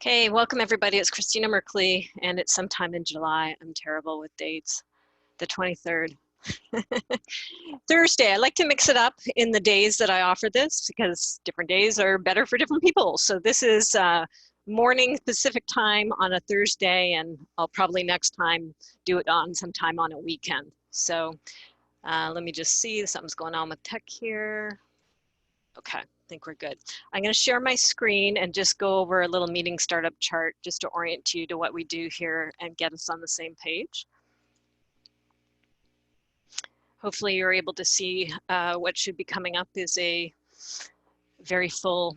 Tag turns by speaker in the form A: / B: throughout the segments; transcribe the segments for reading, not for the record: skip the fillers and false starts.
A: Okay, welcome everybody. It's Christina Merkley, and it's sometime in July. I'm terrible with dates. The 23rd. Thursday. I like to mix it up in the days that I offer this because different days are better for different people. So this is morning Pacific time on a Thursday, and I'll probably next time do it on sometime on a weekend. So let me just see. Something's going on with tech here. Okay, I think we're good. I'm going to share my screen and just go over a little meeting startup chart just to orient you to what we do here and get us on the same page. Hopefully you're able to see what should be coming up is a very full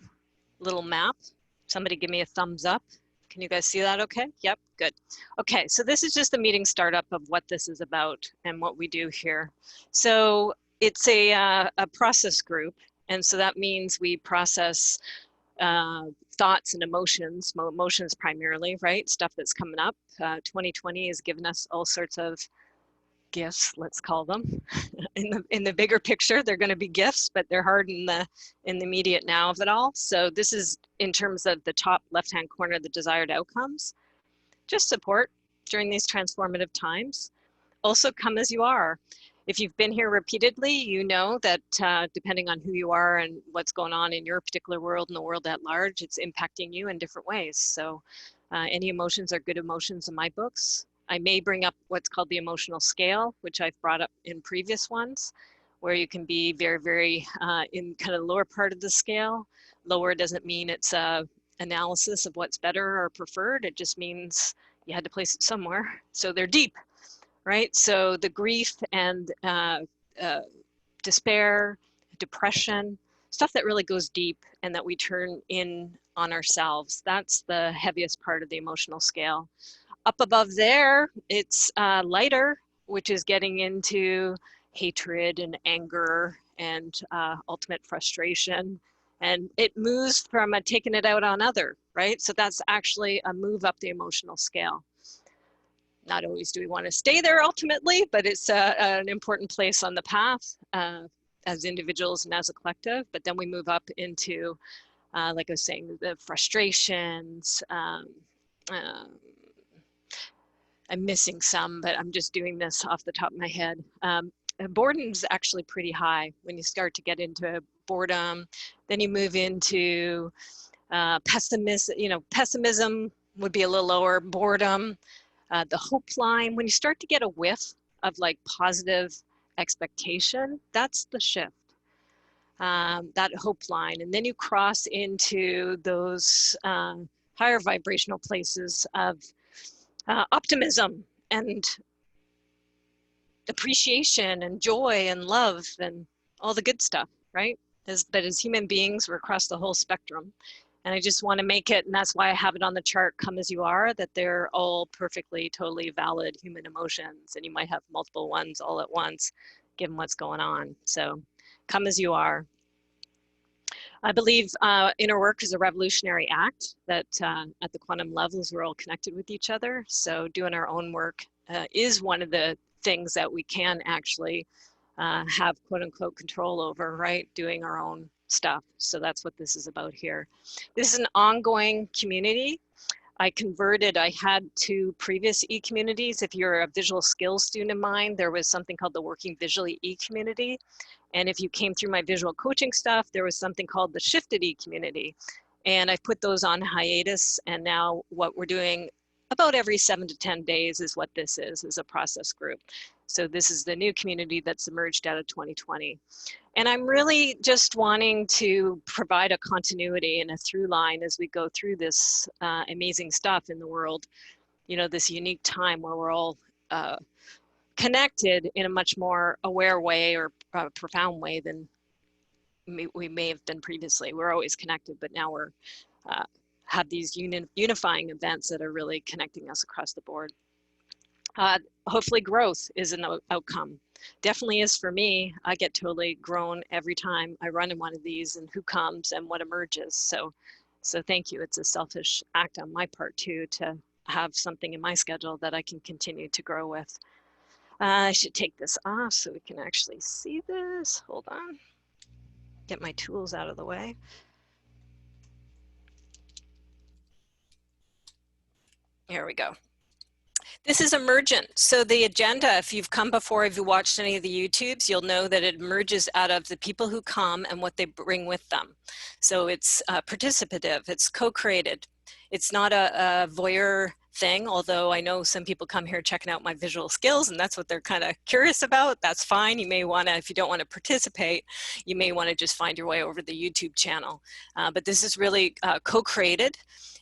A: little map. Somebody give me a thumbs up. Can you guys see that okay? Yep, good. Okay, so this is just the meeting startup of what this is about and what we do here. So it's a process group. And so that means we process thoughts and emotions primarily, right? Stuff that's coming up. 2020 has given us all sorts of gifts, let's call them. in the bigger picture, they're going to be gifts, but they're hard in the immediate now of it all. So this is in terms of the top left-hand corner, the desired outcomes. Just support during these transformative times. Also come as you are. If you've been here repeatedly, you know that depending on who you are and what's going on in your particular world and the world at large, it's impacting you in different ways. So any emotions are good emotions in my books. I may bring up what's called the emotional scale, which I've brought up in previous ones, where you can be very, very in kind of the lower part of the scale. Lower doesn't mean it's analysis of what's better or preferred. It just means you had to place it somewhere. So they're deep. Right? So the grief and despair, depression, stuff that really goes deep and that we turn in on ourselves. That's the heaviest part of the emotional scale. Up above there, it's lighter, which is getting into hatred and anger and ultimate frustration. And it moves from taking it out on other, right? So that's actually a move up the emotional scale. Not always do we want to stay there ultimately, but it's an important place on the path as individuals and as a collective. But then we move up into, like I was saying, the frustrations. I'm missing some, but I'm just doing this off the top of my head. Boredom's actually pretty high when you start to get into boredom. Then you move into pessimism. Pessimism would be a little lower. Boredom. The hope line, when you start to get a whiff of like positive expectation, that's the shift, that hope line. And then you cross into those higher vibrational places of optimism and appreciation and joy and love and all the good stuff, right? But as human beings, we're across the whole spectrum. And I just want to make it, and that's why I have it on the chart, come as you are, that they're all perfectly, totally valid human emotions. And you might have multiple ones all at once, given what's going on. So come as you are. I believe inner work is a revolutionary act, that at the quantum levels, we're all connected with each other. So doing our own work is one of the things that we can actually have quote unquote control over, right? Doing our own stuff. So that's what this is about here. This is an ongoing community. I had 2 previous e-communities. If you're a visual skills student of mine, there was something called the Working Visually e-community. And if you came through my visual coaching stuff, there was something called the Shifted e-community. And I've put those on hiatus. And now what we're doing about every 7 to 10 days is what this is a process group. So this is the new community that's emerged out of 2020. And I'm really just wanting to provide a continuity and a through line as we go through this amazing stuff in the world, this unique time where we're all connected in a much more aware way or profound way than we may have been previously. We're always connected, but now we're have these unifying events that are really connecting us across the board. Hopefully growth is an outcome. Definitely is for me. I get totally grown every time I run in one of these, and who comes and what emerges. So thank you. It's a selfish act on my part too, to have something in my schedule that I can continue to grow with. I should take this off so we can actually see this. Hold on. Get my tools out of the way. Here we go. This is emergent. So the agenda, if you've come before, if you watched any of the YouTubes, you'll know that it emerges out of the people who come and what they bring with them. So it's participative, it's co-created. It's not a voyeur thing, although I know some people come here checking out my visual skills and that's what they're kind of curious about. That's fine. You may want to, if you don't want to participate, you may want to just find your way over to the YouTube channel. But this is really co-created.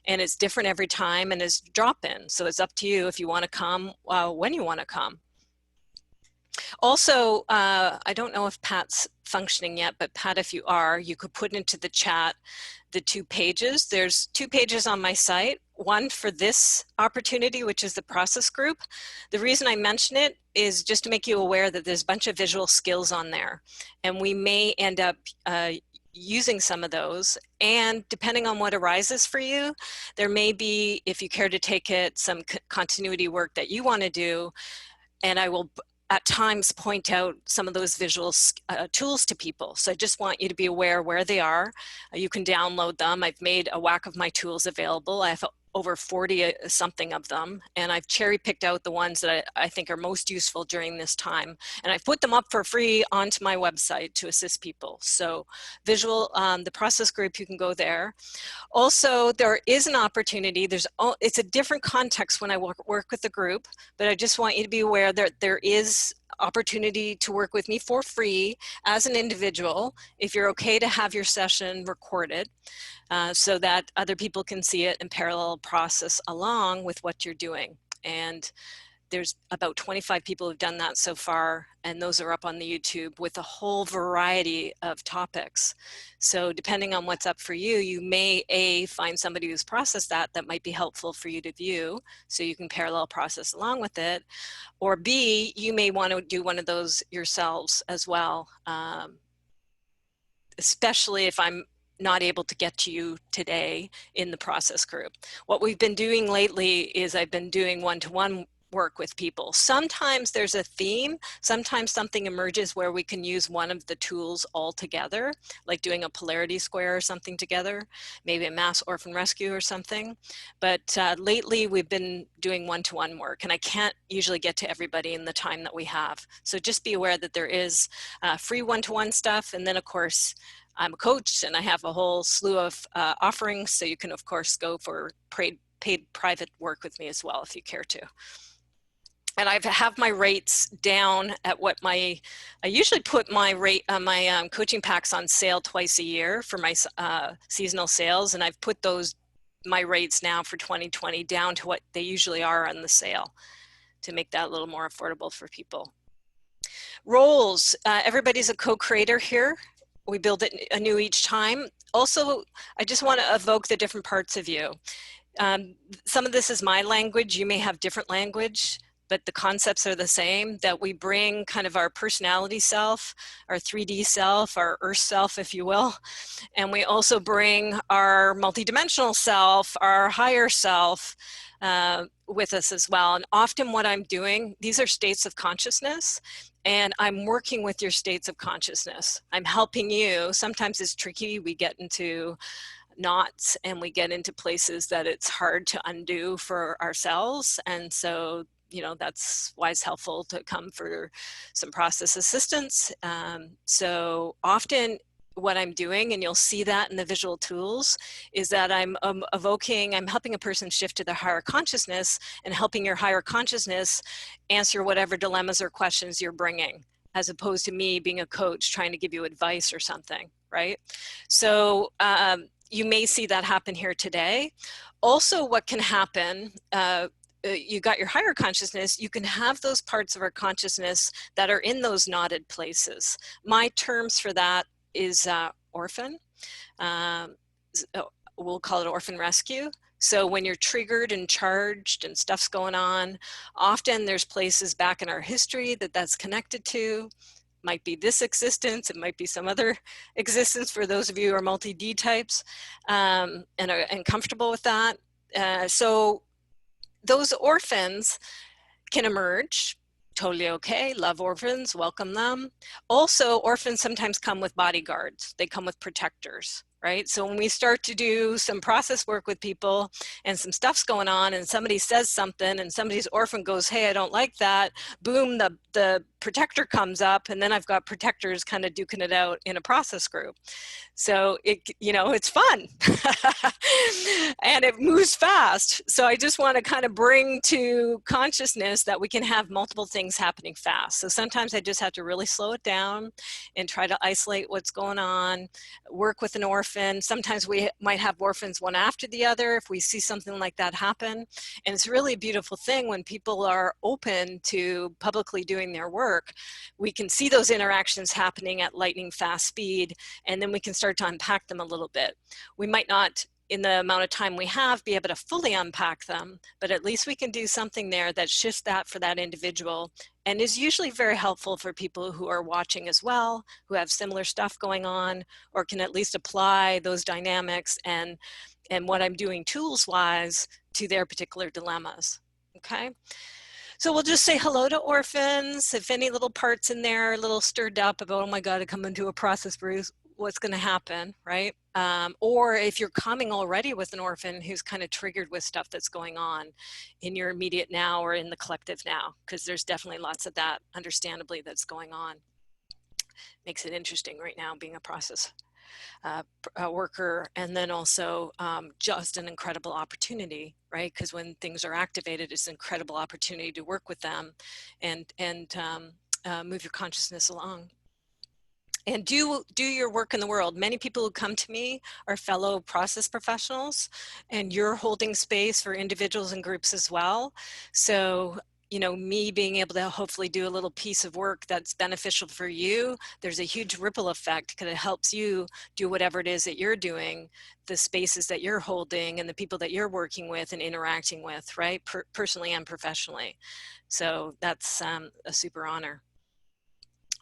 A: And it's different every time and is drop-in. So it's up to you if you want to come, when you want to come. Also, I don't know if Pat's functioning yet, but Pat, if you are, you could put into the chat the 2 pages. There's 2 pages on my site, one for this opportunity, which is the process group. The reason I mention it is just to make you aware that there's a bunch of visual skills on there, and we may end up using some of those, and depending on what arises for you, there may be, if you care to take it, some continuity work that you want to do, and I will at times point out some of those visual tools to people. So I just want you to be aware where they are. You can download them. I've made a whack of my tools available. I have over 40 something of them, and I've cherry picked out the ones that I think are most useful during this time, and I've put them up for free onto my website to assist people. So visual, the process group, you can go there. Also, there is an opportunity, it's a different context when I work with the group, but I just want you to be aware that there is opportunity to work with me for free as an individual, if you're okay to have your session recorded. So that other people can see it and parallel process along with what you're doing. And there's about 25 people who've done that so far, and those are up on the YouTube with a whole variety of topics. So depending on what's up for you, you may find somebody who's processed that might be helpful for you to view, so you can parallel process along with it. Or B, you may want to do one of those yourselves as well, especially if I'm not able to get to you today in the process group. What we've been doing lately is I've been doing one-to-one work with people. Sometimes there's a theme, sometimes something emerges where we can use one of the tools all together, like doing a polarity square or something together, maybe a mass orphan rescue or something. But lately we've been doing one-to-one work, and I can't usually get to everybody in the time that we have. So just be aware that there is free one-to-one stuff, and then of course I'm a coach and I have a whole slew of offerings, so you can of course go for paid private work with me as well if you care to. And I have my rates down at what I usually put my coaching packs on sale twice a year for my seasonal sales, and I've put my rates now for 2020 down to what they usually are on the sale to make that a little more affordable for people. Roles, everybody's a co-creator here. We build it anew each time. Also, I just want to evoke the different parts of you. Some of this is my language. You may have different language, but the concepts are the same, that we bring kind of our personality self, our 3D self, our earth self, if you will. And we also bring our multidimensional self, our higher self, with us as well. And often what I'm doing, these are states of consciousness, and I'm working with your states of consciousness. I'm helping you. Sometimes it's tricky. We get into knots and we get into places that it's hard to undo for ourselves. And so, you know, that's why it's helpful to come for some process assistance. So often what I'm doing, and you'll see that in the visual tools, is that I'm helping a person shift to their higher consciousness and helping your higher consciousness answer whatever dilemmas or questions you're bringing, as opposed to me being a coach trying to give you advice or something, right? So you may see that happen here today. Also, what can happen, you got your higher consciousness, you can have those parts of our consciousness that are in those knotted places. My terms for that is orphan. We'll call it orphan rescue. So when you're triggered and charged and stuff's going on, often there's places back in our history that's connected to. Might be this existence, it might be some other existence for those of you who are multi-D types and comfortable with that. So those orphans can emerge. Totally okay, love orphans, welcome them. Also, orphans sometimes come with bodyguards. They come with protectors, right? So when we start to do some process work with people and some stuff's going on and somebody says something and somebody's orphan goes, hey, I don't like that, boom, the protector comes up, and then I've got protectors kind of duking it out in a process group. So it's fun and it moves fast. So I just want to kind of bring to consciousness that we can have multiple things happening fast. So sometimes I just have to really slow it down and try to isolate what's going on, work with an orphan. Sometimes we might have orphans one after the other if we see something like that happen. And it's really a beautiful thing when people are open to publicly doing their work. We can see those interactions happening at lightning fast speed, and then we can start to unpack them a little bit. We might not, in the amount of time we have, be able to fully unpack them, but at least we can do something there that shifts that for that individual and is usually very helpful for people who are watching as well, who have similar stuff going on, or can at least apply those dynamics and what I'm doing tools-wise to their particular dilemmas, okay? So we'll just say hello to orphans. If any little parts in there are a little stirred up about, oh my God, I come into a process, Bruce, what's going to happen, right? Or if you're coming already with an orphan who's kind of triggered with stuff that's going on in your immediate now or in the collective now, because there's definitely lots of that, understandably, that's going on. Makes it interesting right now being a process worker, and then also just an incredible opportunity, right? Because when things are activated, it's an incredible opportunity to work with them and move your consciousness along. And do your work in the world. Many people who come to me are fellow process professionals, and you're holding space for individuals and groups as well. So me being able to hopefully do a little piece of work that's beneficial for you, there's a huge ripple effect because it helps you do whatever it is that you're doing, the spaces that you're holding and the people that you're working with and interacting with, right? Personally and professionally. So that's a super honor.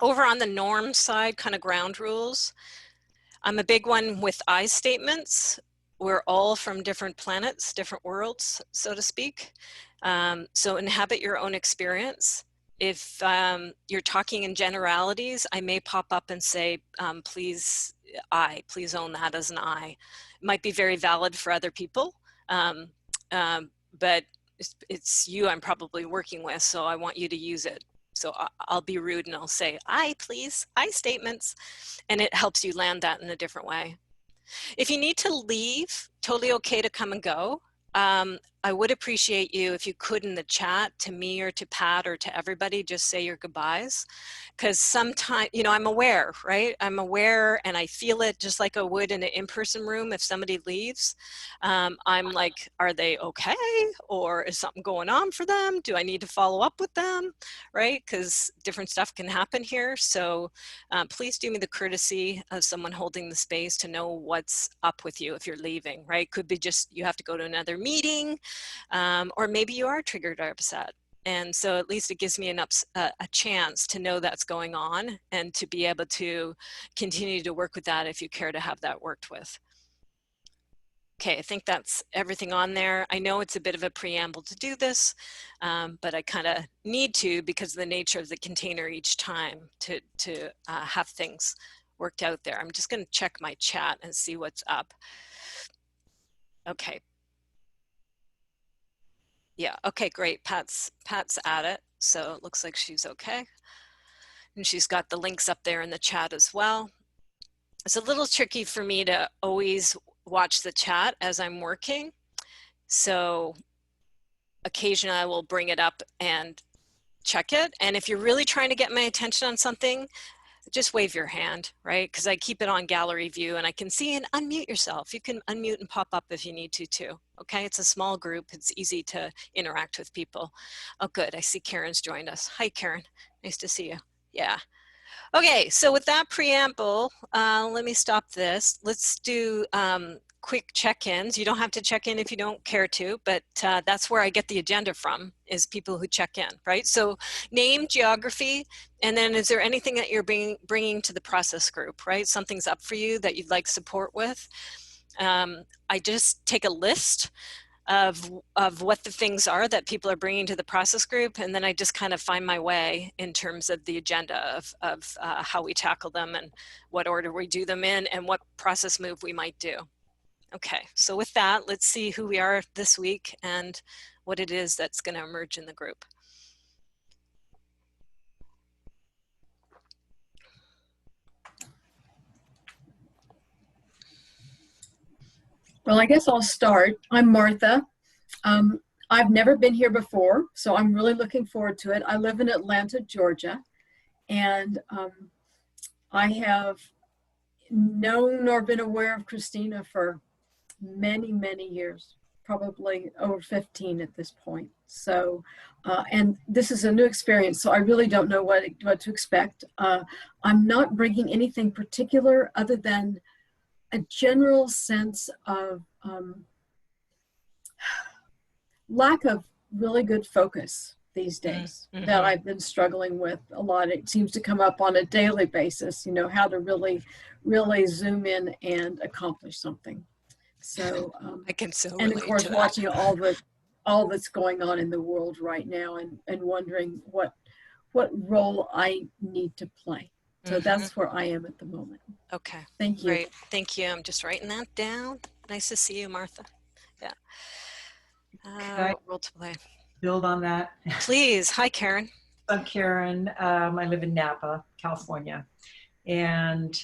A: Over on the norm side, kind of ground rules, I'm a big one with I statements. We're all from different planets, different worlds, so to speak. So inhabit your own experience. If you're talking in generalities, I may pop up and say, please own that as an I. It might be very valid for other people, but it's you I'm probably working with, so I want you to use it. So I'll be rude and I'll say, I please, I statements, and it helps you land that in a different way. If you need to leave, totally okay to come and go. I would appreciate you if you could in the chat to me or to Pat or to everybody, just say your goodbyes. Because sometimes, I'm aware, right? I'm aware and I feel it just like I would in an in-person room if somebody leaves. I'm like, are they okay? Or is something going on for them? Do I need to follow up with them, right? Because different stuff can happen here. So please do me the courtesy of someone holding the space to know what's up with you if you're leaving, right? Could be just you have to go to another meeting, or maybe you are triggered or upset. And so at least it gives me a chance to know that's going on and to be able to continue to work with that if you care to have that worked with. Okay, I think that's everything on there. I know it's a bit of a preamble to do this, but I kind of need to because of the nature of the container each time to have things worked out there. I'm just going to check my chat and see what's up. Okay. Yeah, okay, great. Pat's at it, so it looks like she's okay. And she's got the links up there in the chat as well. It's a little tricky for me to always watch the chat as I'm working. So occasionally I will bring it up and check it. And if you're really trying to get my attention on something, just wave your hand, right? Because I keep it on gallery view and I can see and unmute yourself. You can unmute and pop up if you need to too. Okay, it's a small group. It's easy to interact with people. Oh, good. I see Karen's joined us. Hi, Karen. Nice to see you. Yeah. Okay, so with that preamble, let me stop this. Let's do quick check-ins. You don't have to check in if you don't care to, but that's where I get the agenda from, is people who check in, right? So name, geography, and then is there anything that you're bringing to the process group, right? Something's up for you that you'd like support with. I just take a list of what the things are that people are bringing to the process group, and then I just kind of find my way in terms of the agenda of how we tackle them and what order we do them in and what process move we might do. Okay, so with that, let's see who we are this week and what it is that's going to emerge in the group.
B: Well, I guess I'll start. I'm Martha. I've never been here before, so I'm really looking forward to it. I live in Atlanta, Georgia, and I have known or been aware of Christina for many, many years, probably over 15 at this point. So, and this is a new experience, so I really don't know what to expect. I'm not bringing anything particular other than a general sense of lack of really good focus these days that I've been struggling with a lot. It seems to come up on a daily basis, you know, how to really zoom in and accomplish something. So,
A: I can so
B: and
A: relate
B: of course,
A: to that.
B: watching all that's going on in the world right now and wondering what role I need to play. So that's where I am at the moment.
A: Okay.
B: Thank you.
A: Great. Thank you. I'm just writing that down. Nice to see you, Martha. Yeah. What role to play?
C: Build on that.
A: Please. Hi, Karen.
C: I'm Karen. I live in Napa, California, and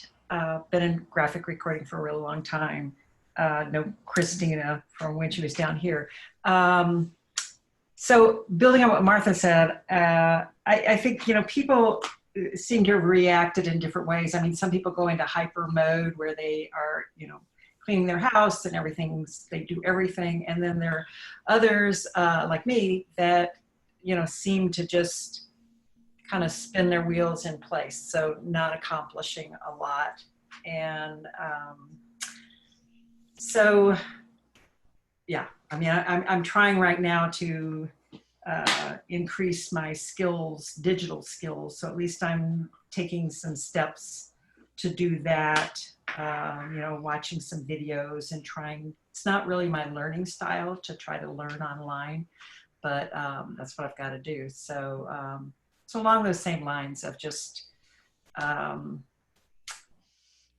C: been in graphic recording for a really long time. Know Christina from when she was down here. So building on what Martha said, I think, you know, people seem to have reacted in different ways. I mean, some people go into hyper mode where they are, you know, cleaning their house and they do everything. And then there are others like me that, you know, seem to just kind of spin their wheels in place. So not accomplishing a lot. And so, yeah, I mean, I'm trying right now to increase my skills, digital skills. So at least I'm taking some steps to do that, you know, watching some videos and trying. It's not really my learning style to try to learn online, but that's what I've got to do. So, so along those same lines of just,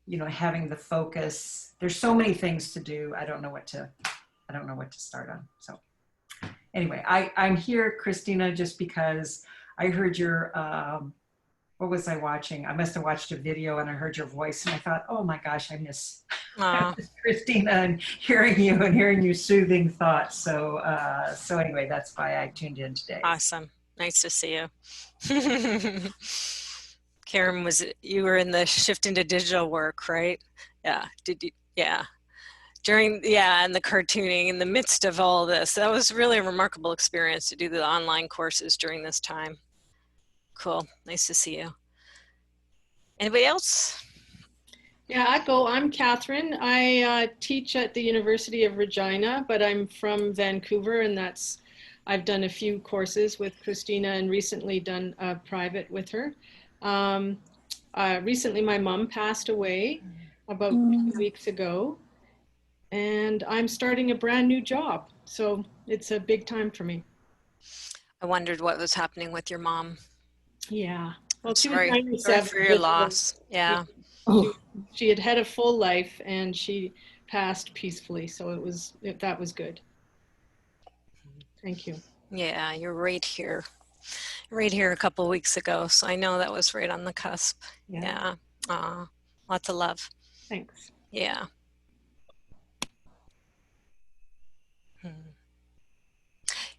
C: you know, having the focus. There's so many things to do. I don't know what to start on. So anyway, I'm here, Christina, just because I heard your, what was I watching? I must have watched a video and I heard your voice and I thought, oh my gosh, I miss Christina and hearing you soothing thoughts. So, so anyway, that's why I tuned in today.
A: Awesome. Nice to see you. Karen, you were in the shift into digital work, right? Yeah. Did you? Yeah. And the cartooning in the midst of all this. That was really a remarkable experience to do the online courses during this time. Cool. Nice to see you. Anybody else?
D: Yeah, I'm Catherine. I teach at the University of Regina, but I'm from Vancouver, and I've done a few courses with Christina and recently done a private with her. Recently my mom passed away about 2 weeks ago, and I'm starting a brand new job. So it's a big time for me.
A: I wondered what was happening with your mom.
D: Yeah. Well, she
A: sorry,
D: was 97.
A: sorry for your loss. Yeah.
D: She had a full life and she passed peacefully. So that was good. Thank you.
A: Yeah, you're right here a couple of weeks ago. So I know that was right on the cusp. Yeah. Lots of love.
D: Thanks.
A: Yeah.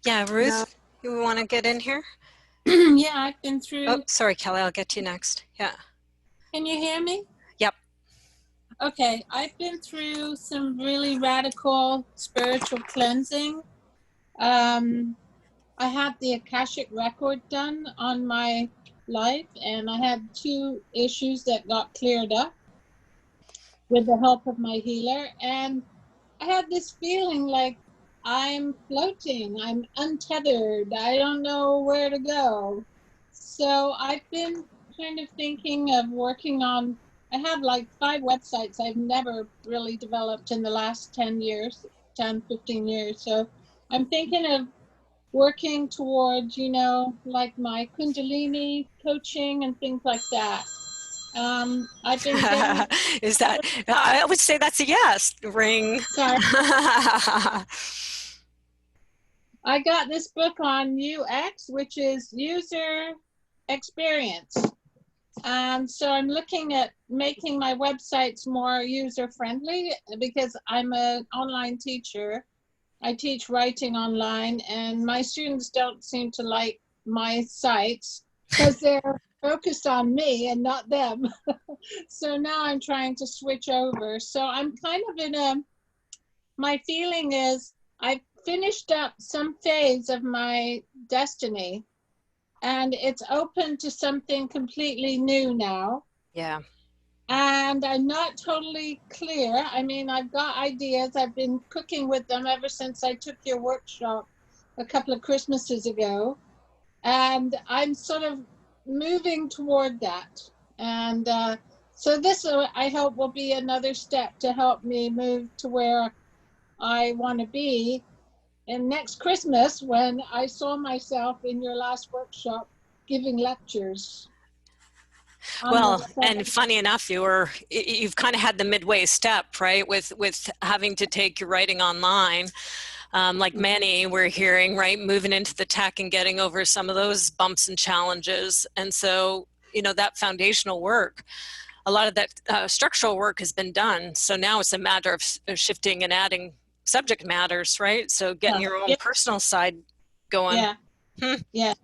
A: Yeah, Ruth, you want to get in here?
E: Yeah, I've been through.
A: Oh, sorry, Kelly, I'll get to you next. Yeah.
E: Can you hear me?
A: Yep.
E: Okay, I've been through some really radical spiritual cleansing. I had the Akashic record done on my life, and I had 2 issues that got cleared up with the help of my healer. And I had this feeling like I'm floating, I'm untethered, I don't know where to go. So I've been kind of thinking of working on, I have like 5 websites I've never really developed in the last 10 years. 10, 15 years. So I'm thinking of working towards, like my Kundalini coaching and things like that. I've been getting,
A: Is that, I would say that's a yes. Ring.
E: sorry, I got this book on UX, which is user experience. So I'm looking at making my websites more user friendly because I'm an online teacher. I teach writing online, and my students don't seem to like my sites because they're focused on me and not them. So now I'm trying to switch over. So I'm kind of my feeling is I've finished up some phase of my destiny, and it's open to something completely new now.
A: Yeah.
E: And I'm not totally clear. I mean, I've got ideas. I've been cooking with them ever since I took your workshop a couple of Christmases ago. And I'm sort of moving toward that. And so this, I hope, will be another step to help me move to where I want to be. And next Christmas, when I saw myself in your last workshop giving lectures.
A: Well, and funny enough, you've kind of had the midway step, right? With having to take your writing online, like many we're hearing, right? Moving into the tech and getting over some of those bumps and challenges. And so, that foundational work, a lot of that structural work has been done. So now it's a matter of shifting and adding subject matters, right? So getting your own personal side going.
E: Yeah. Yeah.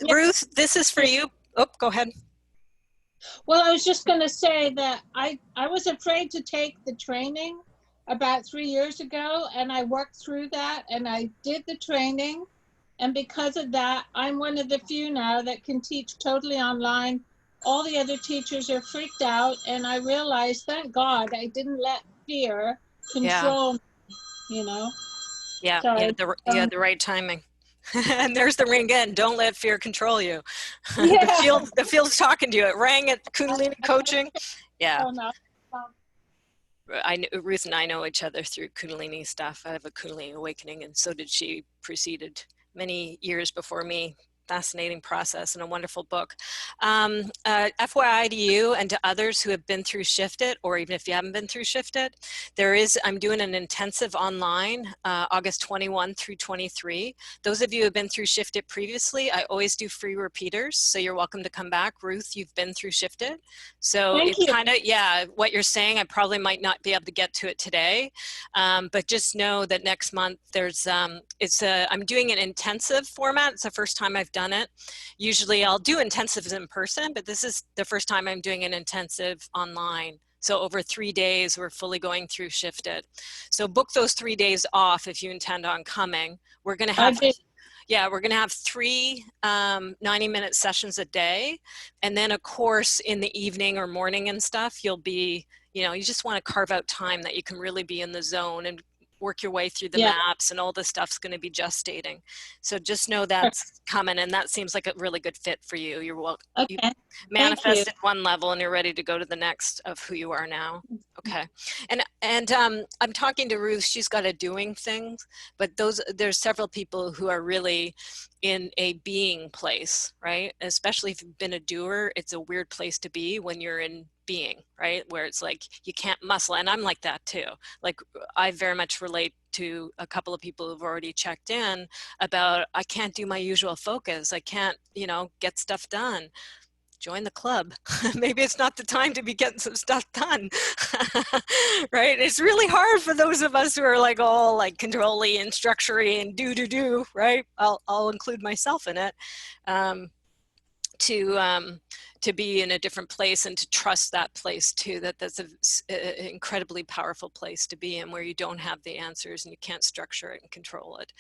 A: Ruth, this is for you. Oh, go ahead.
E: Well, I was just going to say that I was afraid to take the training about 3 years ago, and I worked through that, and I did the training. And because of that, I'm one of the few now that can teach totally online. All the other teachers are freaked out, and I realized, thank God, I didn't let fear control me,
A: Yeah,
E: Sorry.
A: you had the right timing. And there's the ring again. Don't let fear control you.
E: Yeah.
A: The field's talking to you. It rang at Kundalini coaching. Yeah.
E: Oh, no.
A: Ruth and I know each other through Kundalini stuff. I have a Kundalini awakening, and so did she. Preceded many years before me. Fascinating process and a wonderful book. FYI to you and to others who have been through Shift It, or even if you haven't been through Shift It, I'm doing an intensive online, August 21 through 23. Those of you who have been through Shift It previously, I always do free repeaters, so you're welcome to come back. Ruth, you've been through Shift It. So it's kind of, what you're saying, I probably might not be able to get to it today, but just know that next month I'm doing an intensive format. It's the first time I've done it. Usually I'll do intensives in person, but this is the first time I'm doing an intensive online. So over 3 days, we're fully going through Shift It. So book those 3 days off if you intend on coming. We're going to have, we're going to have 3 90-minute sessions a day, and then a course in the evening or morning and stuff. You'll be, you just want to carve out time that you can really be in the zone and work your way through the maps, and all the stuff's going to be gestating. So just know that's coming, and that seems like a really good fit for you. You're welcome.
E: Okay.
A: You manifested one level, and you're ready to go to the next of who you are now. Okay. And I'm talking to Ruth. She's got a doing things, but there's several people who are really in a being place, right? Especially if you've been a doer, it's a weird place to be when you're in being, right? Where it's like you can't muscle, and I'm like that too. Like I very much relate to a couple of people who've already checked in about I can't do my usual focus. I can't, get stuff done. Join the club. Maybe it's not the time to be getting some stuff done. Right? It's really hard for those of us who are like all like control-y and structure-y and do, right? I'll include myself in it. To be in a different place and to trust that place too, that's an incredibly powerful place to be in, where you don't have the answers and you can't structure it and control it,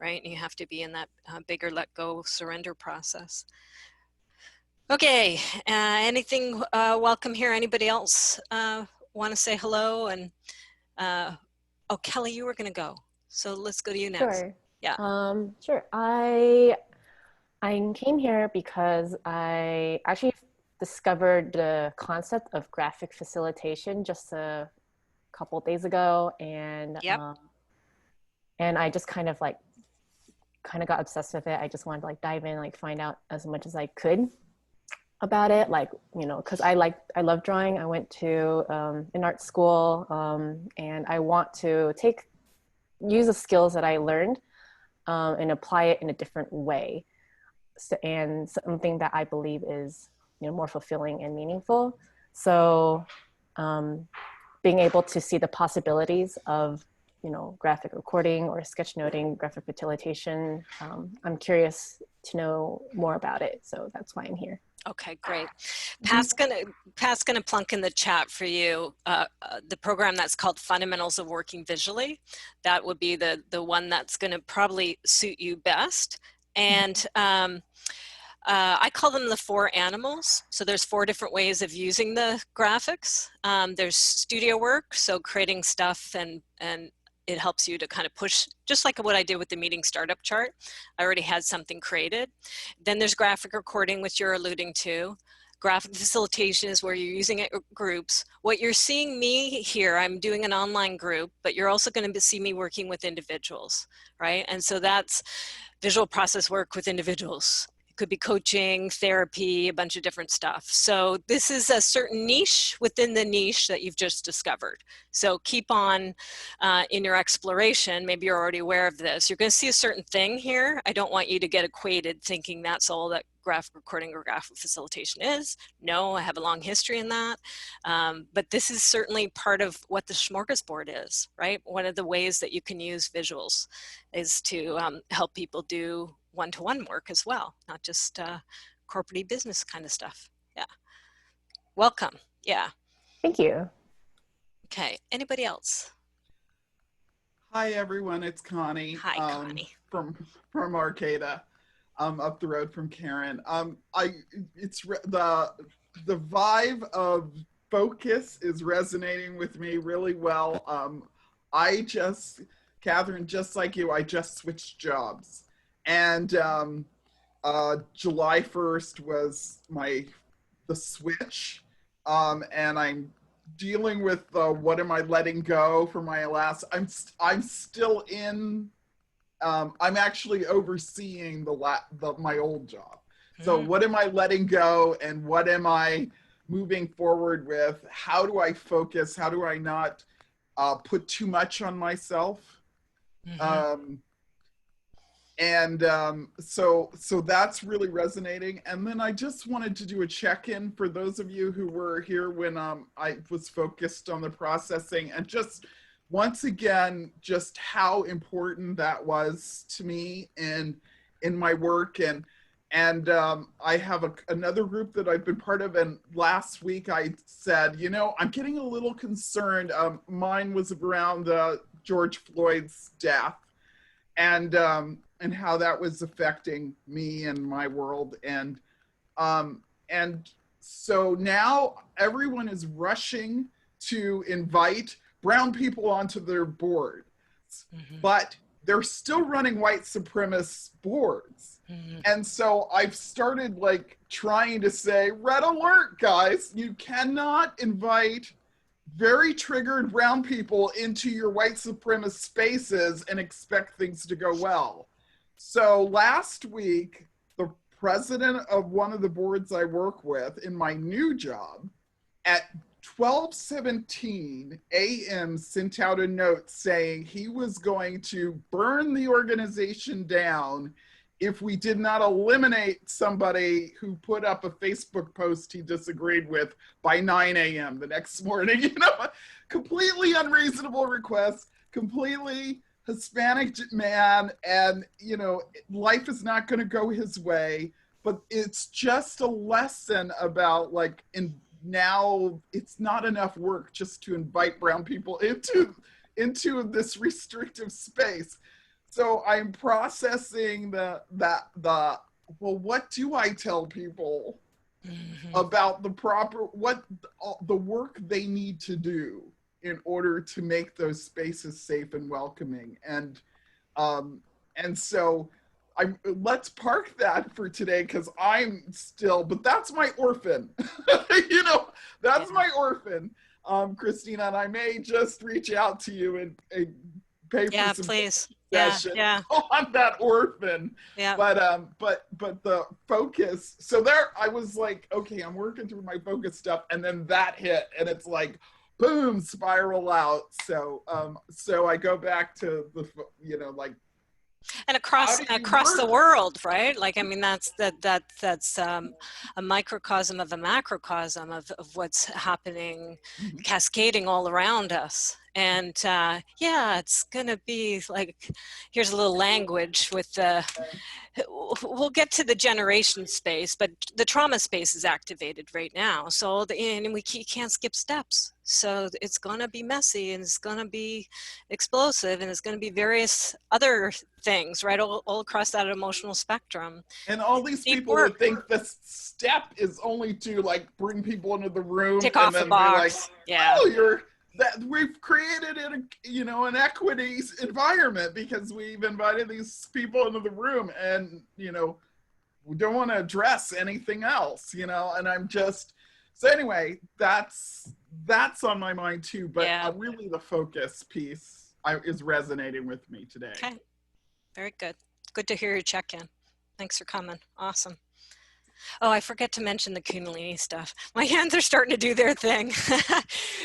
A: right? And you have to be in that bigger let go surrender process. Okay, anything welcome here? Anybody else want to say hello? And oh, Kelly, you were gonna go, so let's go to you next.
F: Sure.
A: Yeah.
F: Sure. I came here because I actually discovered the concept of graphic facilitation just a couple days ago, and And I just kind of got obsessed with it. I just wanted to like dive in, like find out as much as I could about it, like, you know, because I love drawing. I went to an art school, and I want to use the skills that I learned and apply it in a different way, and something that I believe is, you know, more fulfilling and meaningful. So being able to see the possibilities of, you know, graphic recording or sketchnoting, graphic facilitation, I'm curious to know more about it. So that's why I'm here.
A: Okay, great. Pat's gonna plunk in the chat for you the program that's called Fundamentals of Working Visually. That would be the one that's gonna probably suit you best. And I call them the 4 animals. So there's 4 different ways of using the graphics. There's studio work, so creating stuff, and it helps you to kind of push, just like what I did with the meeting startup chart. I already had something created. Then there's graphic recording, which you're alluding to. Graphic facilitation is where you're using it in groups. What you're seeing me here, I'm doing an online group, but you're also going to see me working with individuals, right? And so that's visual process work with individuals. Could be coaching, therapy, a bunch of different stuff. So this is a certain niche within the niche that you've just discovered. So keep on in your exploration. Maybe you're already aware of this. You're going to see a certain thing here. I don't want you to get acquainted thinking that's all that graphic recording or graphic facilitation is. No, I have a long history in that. But this is certainly part of what the smorgasbord is, right? One of the ways that you can use visuals is to help people do one-to-one work as well, not just corporate business kind of stuff. Yeah. Welcome. Yeah.
F: Thank you.
A: Okay. Anybody else?
G: Hi everyone, it's Connie.
A: Hi, Connie.
G: From Arcata, up the road from Karen. It's the vibe of focus is resonating with me really well. Catherine, just like you, I just switched jobs. And July 1st was the switch, and I'm dealing with what am I letting go for my last. I'm still in. I'm actually overseeing my old job. So what am I letting go, and what am I moving forward with? How do I focus? How do I not put too much on myself? So that's really resonating. And then I just wanted to do a check-in for those of you who were here when I was focused on the processing, and just once again, just how important that was to me in my work. And I have another group that I've been part of, and last week I said, you know, I'm getting a little concerned. Mine was around George Floyd's death, and how that was affecting me and my world. And so now everyone is rushing to invite brown people onto their board, but they're still running white supremacist boards. And so I've started like trying to say, red alert, guys, you cannot invite very triggered brown people into your white supremacist spaces and expect things to go well. So last week, the president of one of the boards I work with in my new job at 12:17 a.m. sent out a note saying he was going to burn the organization down if we did not eliminate somebody who put up a Facebook post he disagreed with by 9 a.m. the next morning. You know, completely unreasonable request, completely Hispanic man, and you know, life is not going to go his way. But it's just a lesson about like, now it's not enough work just to invite brown people into this restrictive space. So I'm processing well, what do I tell people about the work they need to do in order to make those spaces safe and welcoming? And so let's park that for today, because but that's my orphan. You know, that's my orphan, Christina, and I may just reach out to you and pay for some
A: please.
G: session
A: yeah.
G: on that orphan.
A: Yeah.
G: But the focus, so there I was like, okay, I'm working through my focus stuff, and then that hit, and it's like boom, spiral out. So I go back to the, like,
A: and across the world, right? Like, I mean, that's a microcosm of a macrocosm of what's happening, cascading all around us. And yeah, it's gonna be like, here's a little language with the, we'll get to the generation space, but the trauma space is activated right now. So and we can't skip steps. So it's going to be messy, and it's going to be explosive, and it's going to be various other things, right? All across that emotional spectrum.
G: And all these people that think the step is only to like bring people into the room,
A: tick
G: and
A: off
G: then
A: the box.
G: Like,
A: yeah.
G: Oh, that we've created an equity environment because we've invited these people into the room, and we don't want to address anything else, and I'm just, so anyway, that's on my mind too, but really the focus piece is resonating with me today.
A: Okay, very good. Good to hear your check-in. Thanks for coming. Awesome. Oh, I forget to mention the Kundalini stuff. My hands are starting to do their thing.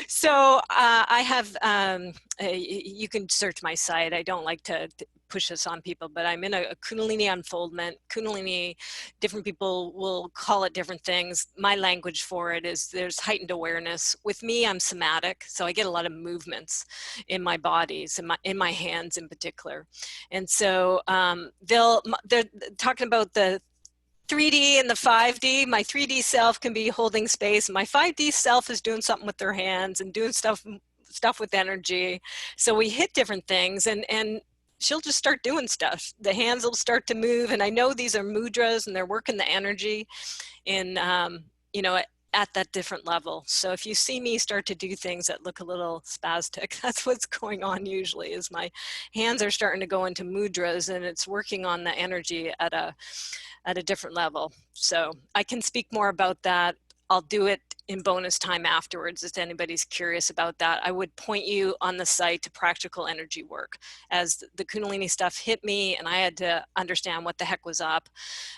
A: So I have, you can search my site. I don't like to push this on people, but I'm in a Kundalini unfoldment. Kundalini, different people will call it different things. My language for it is there's heightened awareness. With me, I'm somatic, so I get a lot of movements in my bodies, in my hands in particular. And so they're talking about the 3D and the 5D. My 3D self can be holding space. My 5D self is doing something with their hands and doing stuff with energy. So we hit different things, and she'll just start doing stuff. The hands will start to move, and I know these are mudras, and they're working the energy in, at that different level. So if you see me start to do things that look a little spastic, that's what's going on usually, is my hands are starting to go into mudras, and it's working on the energy at a different level. So I can speak more about that. I'll do it in bonus time afterwards if anybody's curious about that. I would point you on the site to practical energy work, as the Kundalini stuff hit me and I had to understand what the heck was up.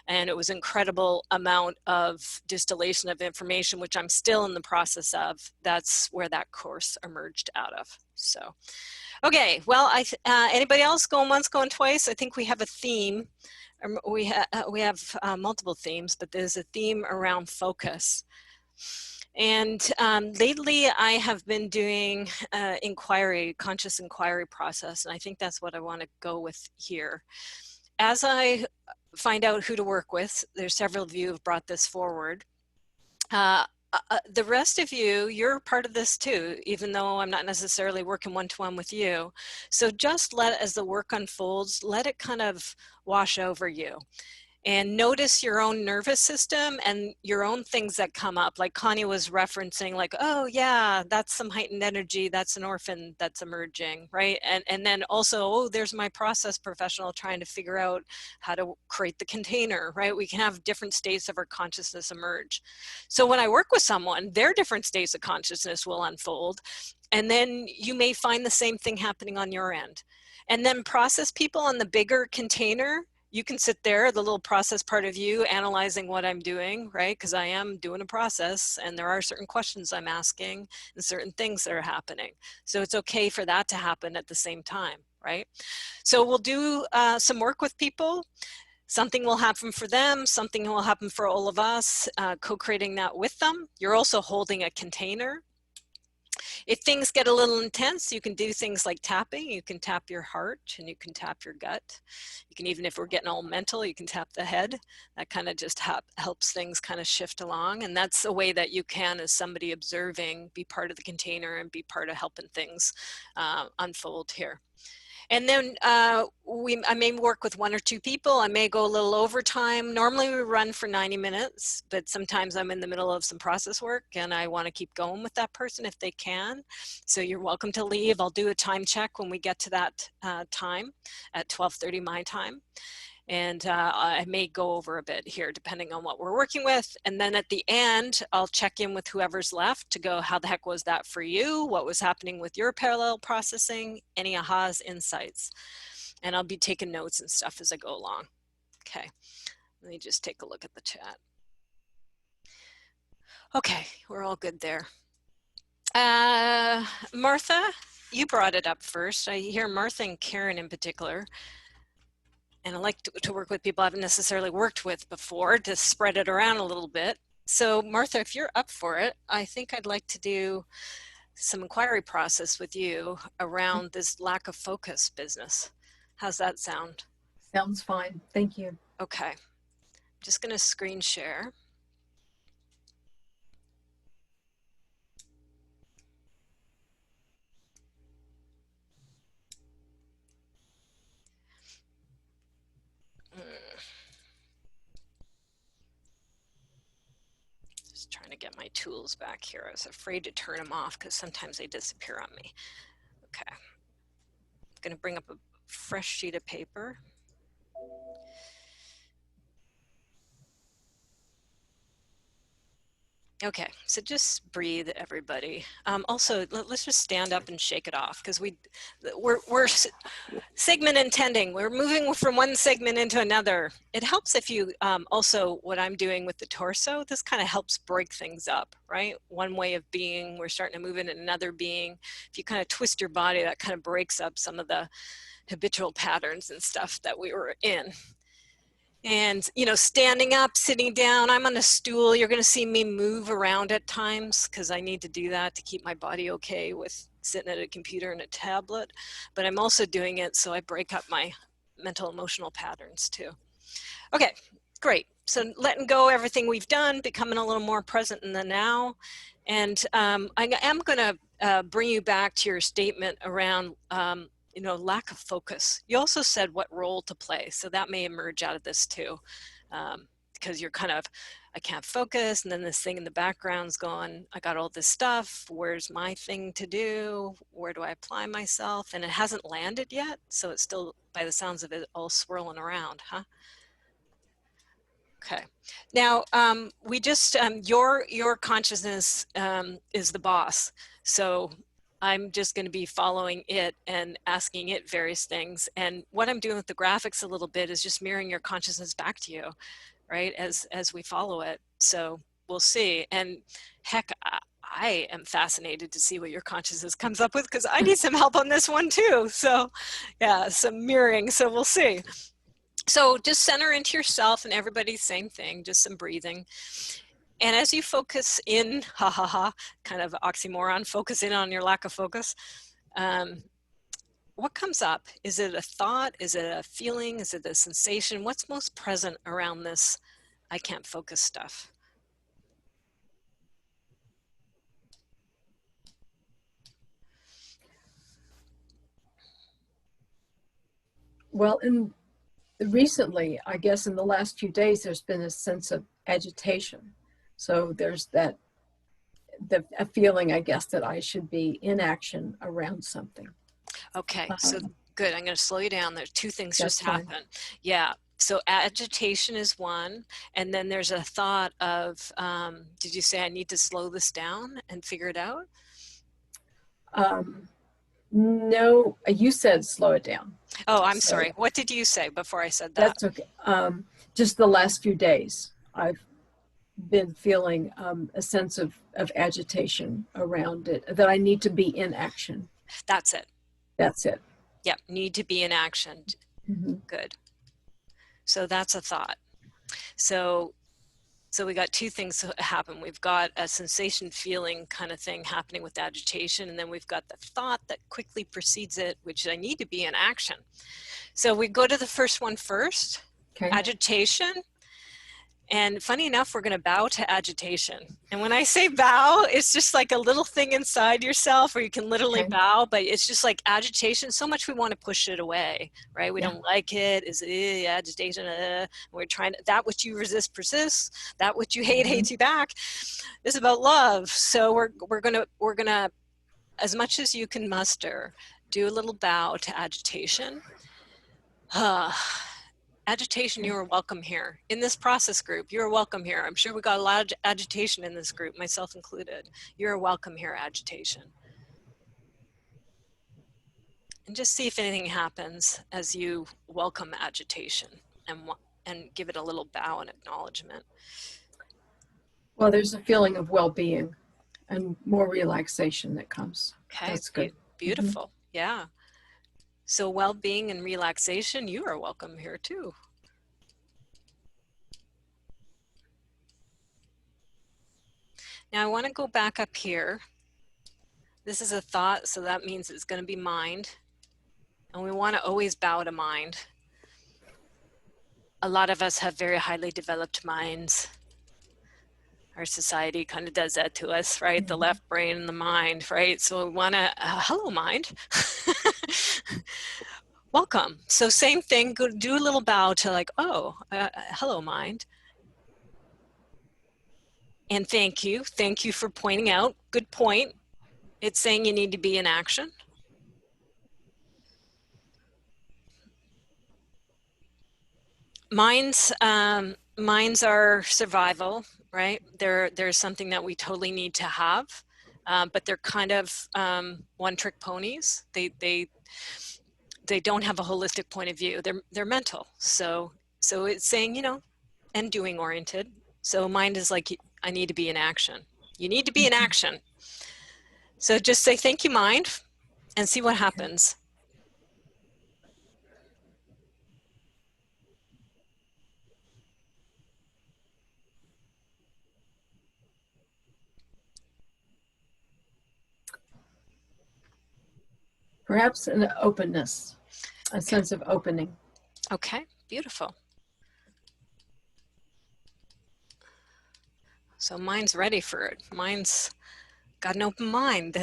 A: And it was an incredible amount of distillation of information, which I'm still in the process of. That's where that course emerged out of. So, okay, well, anybody else going once, going twice? I think we have a theme. We have multiple themes, but there's a theme around focus. And lately I have been doing conscious inquiry process, and I think that's what I want to go with here. As I find out who to work with, there's several of you who have brought this forward. The rest of you, you're part of this too, even though I'm not necessarily working one-to-one with you. So just as the work unfolds, let it kind of wash over you. And notice your own nervous system and your own things that come up. Like Connie was referencing, like, oh yeah, that's some heightened energy, that's an orphan that's emerging, right? And then also, oh, there's my process professional trying to figure out how to create the container, right? We can have different states of our consciousness emerge. So when I work with someone, their different states of consciousness will unfold. And then you may find the same thing happening on your end. And then process people on the bigger container, you can sit there, the little process part of you, analyzing what I'm doing, right? Because I am doing a process, and there are certain questions I'm asking and certain things that are happening. So it's okay for that to happen at the same time, right? So we'll do some work with people. Something will happen for them, something will happen for all of us, co-creating that with them. You're also holding a container. If things get a little intense, you can do things like tapping. You can tap your heart, and you can tap your gut. You can, even if we're getting all mental, you can tap the head. That kind of just helps things kind of shift along. And that's a way that you can, as somebody observing, be part of the container and be part of helping things unfold here. And then I may work with 1 or 2 people. I may go a little overtime. Normally we run for 90 minutes, but sometimes I'm in the middle of some process work and I want to keep going with that person if they can. So you're welcome to leave. I'll do a time check when we get to that time at 12:30 my time. And I may go over a bit here depending on what we're working with. And then at the end, I'll check in with whoever's left to go, how the heck was that for you? What was happening with your parallel processing? Any ahas, insights? And I'll be taking notes and stuff as I go along. Okay, let me just take a look at the chat. Okay, we're all good there. Martha, you brought it up first. I hear Martha and Karen in particular. And I like to work with people I haven't necessarily worked with before to spread it around a little bit. So Martha, if you're up for it, I think I'd like to do some inquiry process with you around this lack of focus business. How's that sound?
B: Sounds fine. Thank you.
A: Okay, I'm just going to screen share. Just trying to get my tools back here. I was afraid to turn them off because sometimes they disappear on me. Okay, I'm going to bring up a fresh sheet of paper. Okay, so just breathe, everybody. Also, let's just stand up and shake it off because we're segment intending. We're moving from one segment into another. It helps if you also, what I'm doing with the torso, this kind of helps break things up, right? One way of being, we're starting to move into another being. If you kind of twist your body, that kind of breaks up some of the habitual patterns and stuff that we were in. And, you know, standing up, sitting down, I'm on a stool. You're going to see me move around at times because I need to do that to keep my body okay with sitting at a computer and a tablet. But I'm also doing it so I break up my mental emotional patterns too. Okay, great. So letting go everything we've done, becoming a little more present in the now. And I am going to bring you back to your statement around you know, lack of focus. You also said what role to play. So that may emerge out of this too, because you're kind of, I can't focus. And then this thing in the background's going, I got all this stuff. Where's my thing to do? Where do I apply myself? And it hasn't landed yet. So it's still, by the sounds of it, all swirling around, huh? Okay. Now, we just, your consciousness is the boss. So I'm just going to be following it and asking it various things. And what I'm doing with the graphics a little bit is just mirroring your consciousness back to you, right? As we follow it. So we'll see. And heck, I am fascinated to see what your consciousness comes up with because I need some help on this one too. So yeah, some mirroring. So we'll see. So just center into yourself and everybody, same thing, just some breathing. And as you focus in, kind of oxymoron, focus in on your lack of focus, what comes up? Is it a thought? Is it a feeling? Is it a sensation? What's most present around this I can't focus stuff?
B: Well, recently, I guess in the last few days, there's been a sense of agitation. So there's that, a feeling, I guess, that I should be in action around something.
A: Okay, so good. I'm going to slow you down. There's two things just
B: fine.
A: happened. Yeah. So agitation is one, and then there's a thought of, did you say I need to slow this down and figure it out?
B: No, you said slow it down.
A: Oh, I'm sorry. What did you say before I said that?
B: That's okay. Just the last few days, I've been feeling a sense of agitation around it, that I need to be in action.
A: That's it.
B: That's it.
A: Yep, need to be in action.
B: Mm-hmm.
A: Good. So that's a thought. So we got two things happen. We've got a sensation feeling kind of thing happening with agitation, and then we've got the thought that quickly precedes it, which I need to be in action. So we go to the first one first,
B: Okay.
A: Agitation. And funny enough, we're going to bow to agitation. And when I say bow, it's just like a little thing inside yourself where you can literally bow, but it's just like agitation. So much we want to push it away, right? We don't like it. Is agitation? We're trying to, that which you resist persists. That which you hate hates you back. This is about love. So we're gonna, as much as you can muster, do a little bow to agitation. Agitation, you are welcome here. In this process group, you are welcome here. I'm sure we got a lot of agitation in this group, myself included. You are welcome here, agitation. And just see if anything happens as you welcome agitation and give it a little bow and acknowledgement.
B: Well, there's a feeling of well-being and more relaxation that comes.
A: Okay,
B: That's good.
A: Beautiful. Yeah. So well-being and relaxation, you are welcome here too. Now I want to go back up here. This is a thought, so that means it's going to be mind. And we want to always bow to mind. A lot of us have very highly developed minds. Our society kind of does that to us, right?
B: Mm-hmm.
A: The left brain and the mind, right? So we want to, hello mind. Welcome. So same thing, go do a little bow to like, oh, hello mind. And thank you. Thank you for pointing out. Good point. It's saying you need to be in action. Minds are survival, right? They're something that we totally need to have, but they're kind of one-trick ponies. They don't have a holistic point of view. They're mental. So it's saying, you know, and doing oriented. So mind is like, I need to be in action. You need to be in action. So just say, thank you, mind, and see what happens.
B: Perhaps an openness, a sense of opening.
A: Okay, beautiful. So mind's ready for it. Mind's got an open mind,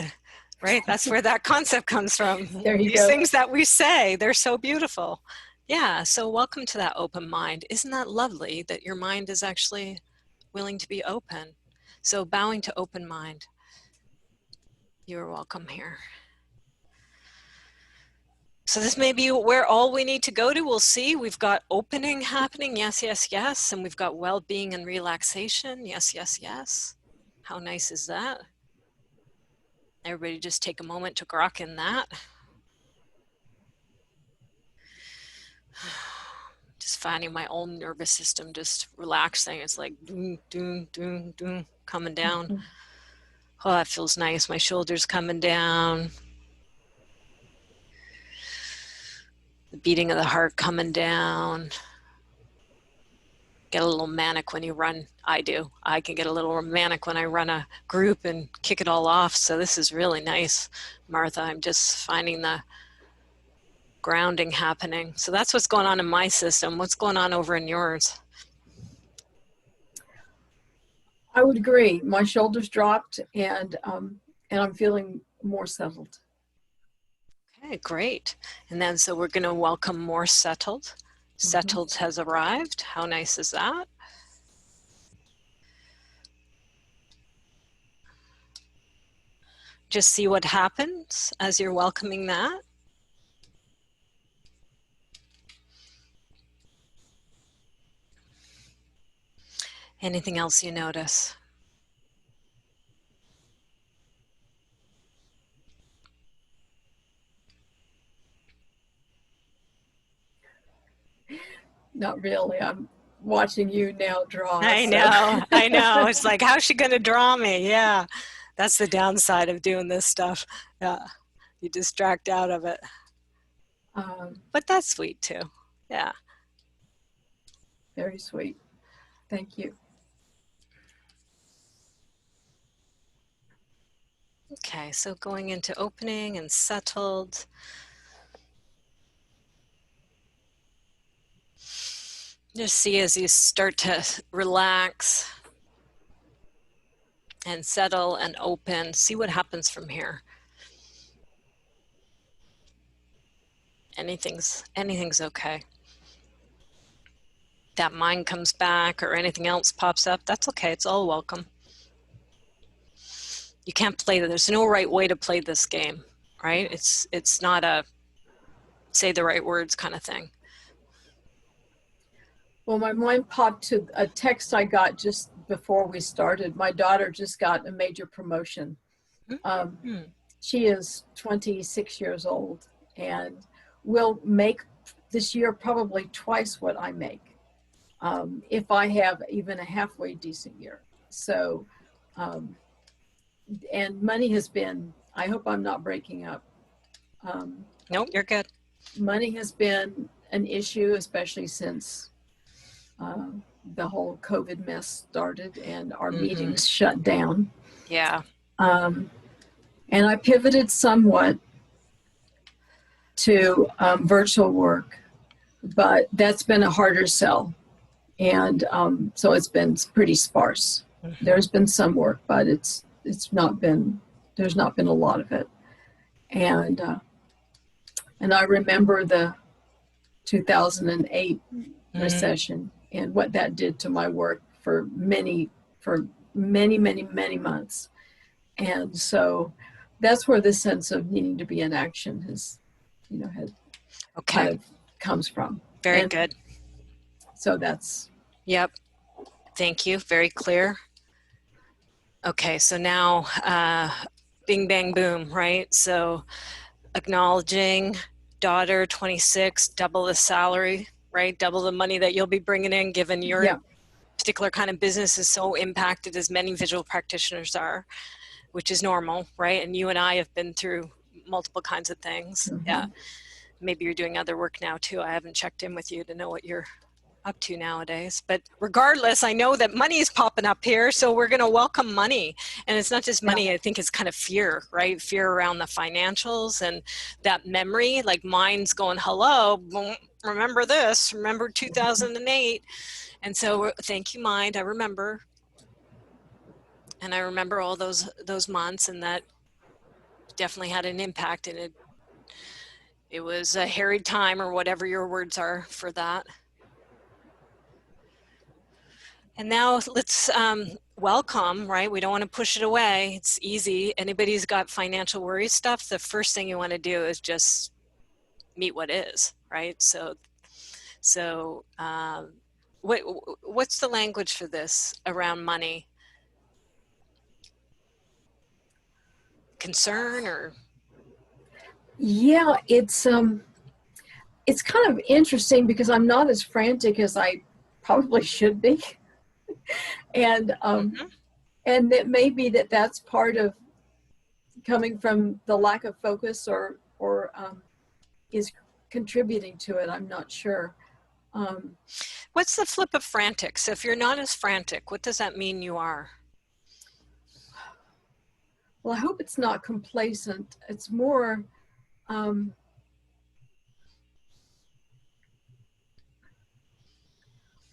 A: right? That's where that concept comes from.
B: There you
A: These
B: go.
A: things that we say, they're so beautiful. Yeah, so welcome to that open mind. Isn't that lovely that your mind is actually willing to be open? So bowing to open mind. You're welcome here. So this may be where all we need to go to. We'll see. We've got opening happening. Yes, yes, yes. And we've got well-being and relaxation. Yes, yes, yes. How nice is that? Everybody just take a moment to grok in that. Just finding my own nervous system just relaxing. It's like doom, doom, doom, doom, coming down. Oh, that feels nice. My shoulders coming down. The beating of the heart coming down. Get a little manic when you run. I do. I can get a little manic when I run a group and kick it all off. So this is really nice, Martha. I'm just finding the grounding happening. So that's what's going on in my system. What's going on over in yours?
B: I would agree. My shoulders dropped, and I'm feeling more settled.
A: Okay, great. And then so we're going to welcome more settled. Settled has arrived. How nice is that? Just see what happens as you're welcoming that. Anything else you notice?
B: Not really. I'm watching you now draw.
A: I know, I know. It's like, how's she going to draw me? Yeah, that's the downside of doing this stuff. Yeah, you distract out of it. But that's sweet too. Yeah.
B: Very sweet. Thank you.
A: Okay, so going into opening and settled. Just see as you start to relax and settle and open, see what happens from here. Anything's okay. That mind comes back or anything else pops up, that's okay, it's all welcome. You can't play, there's no right way to play this game, right? It's not a say the right words kind of thing.
B: Well, my mind popped to a text I got just before we started. My daughter just got a major promotion. She is 26 years old, and will make this year probably twice what I make, if I have even a halfway decent year. So, and money has been, I hope I'm not breaking up.
A: Nope, you're good.
B: Money has been an issue, especially since the whole COVID mess started and our meetings shut down.
A: Yeah.
B: And I pivoted somewhat to virtual work, but that's been a harder sell. And so it's been pretty sparse. There's been some work, but it's not been, there's not been a lot of it. And I remember the 2008 recession and what that did to my work for many months. And so that's where the sense of needing to be in action has, kind of comes from.
A: Very good.
B: So that's.
A: Yep. Thank you. Very clear. Okay. So now, bing, bang, boom, right? So acknowledging daughter 26, double the salary, right? Double the money that you'll be bringing in, given your particular kind of business is so impacted as many visual practitioners are, which is normal, right? And you and I have been through multiple kinds of things. Yeah. Maybe you're doing other work now too. I haven't checked in with you to know what you're up to nowadays. But regardless, I know that money is popping up here. So we're going to welcome money. And it's not just money. I think it's kind of fear, right? Fear around the financials and that memory, like mine's going, hello, remember this, remember 2008. And so thank you, mind. I remember. And I remember all those months, and that definitely had an impact. And it was a harried time, or whatever your words are for that. And now let's welcome, right? We don't want to push it away. It's easy. Anybody who's got financial worry stuff, the first thing you want to do is just meet what is, right? So what's the language for this around money? Concern or?
B: Yeah, it's kind of interesting because I'm not as frantic as I probably should be. And and it may be that's part of coming from the lack of focus or is contributing to it. I'm not sure.
A: What's the flip of frantic? So if you're not as frantic, what does that mean you are?
B: Well, I hope it's not complacent. It's more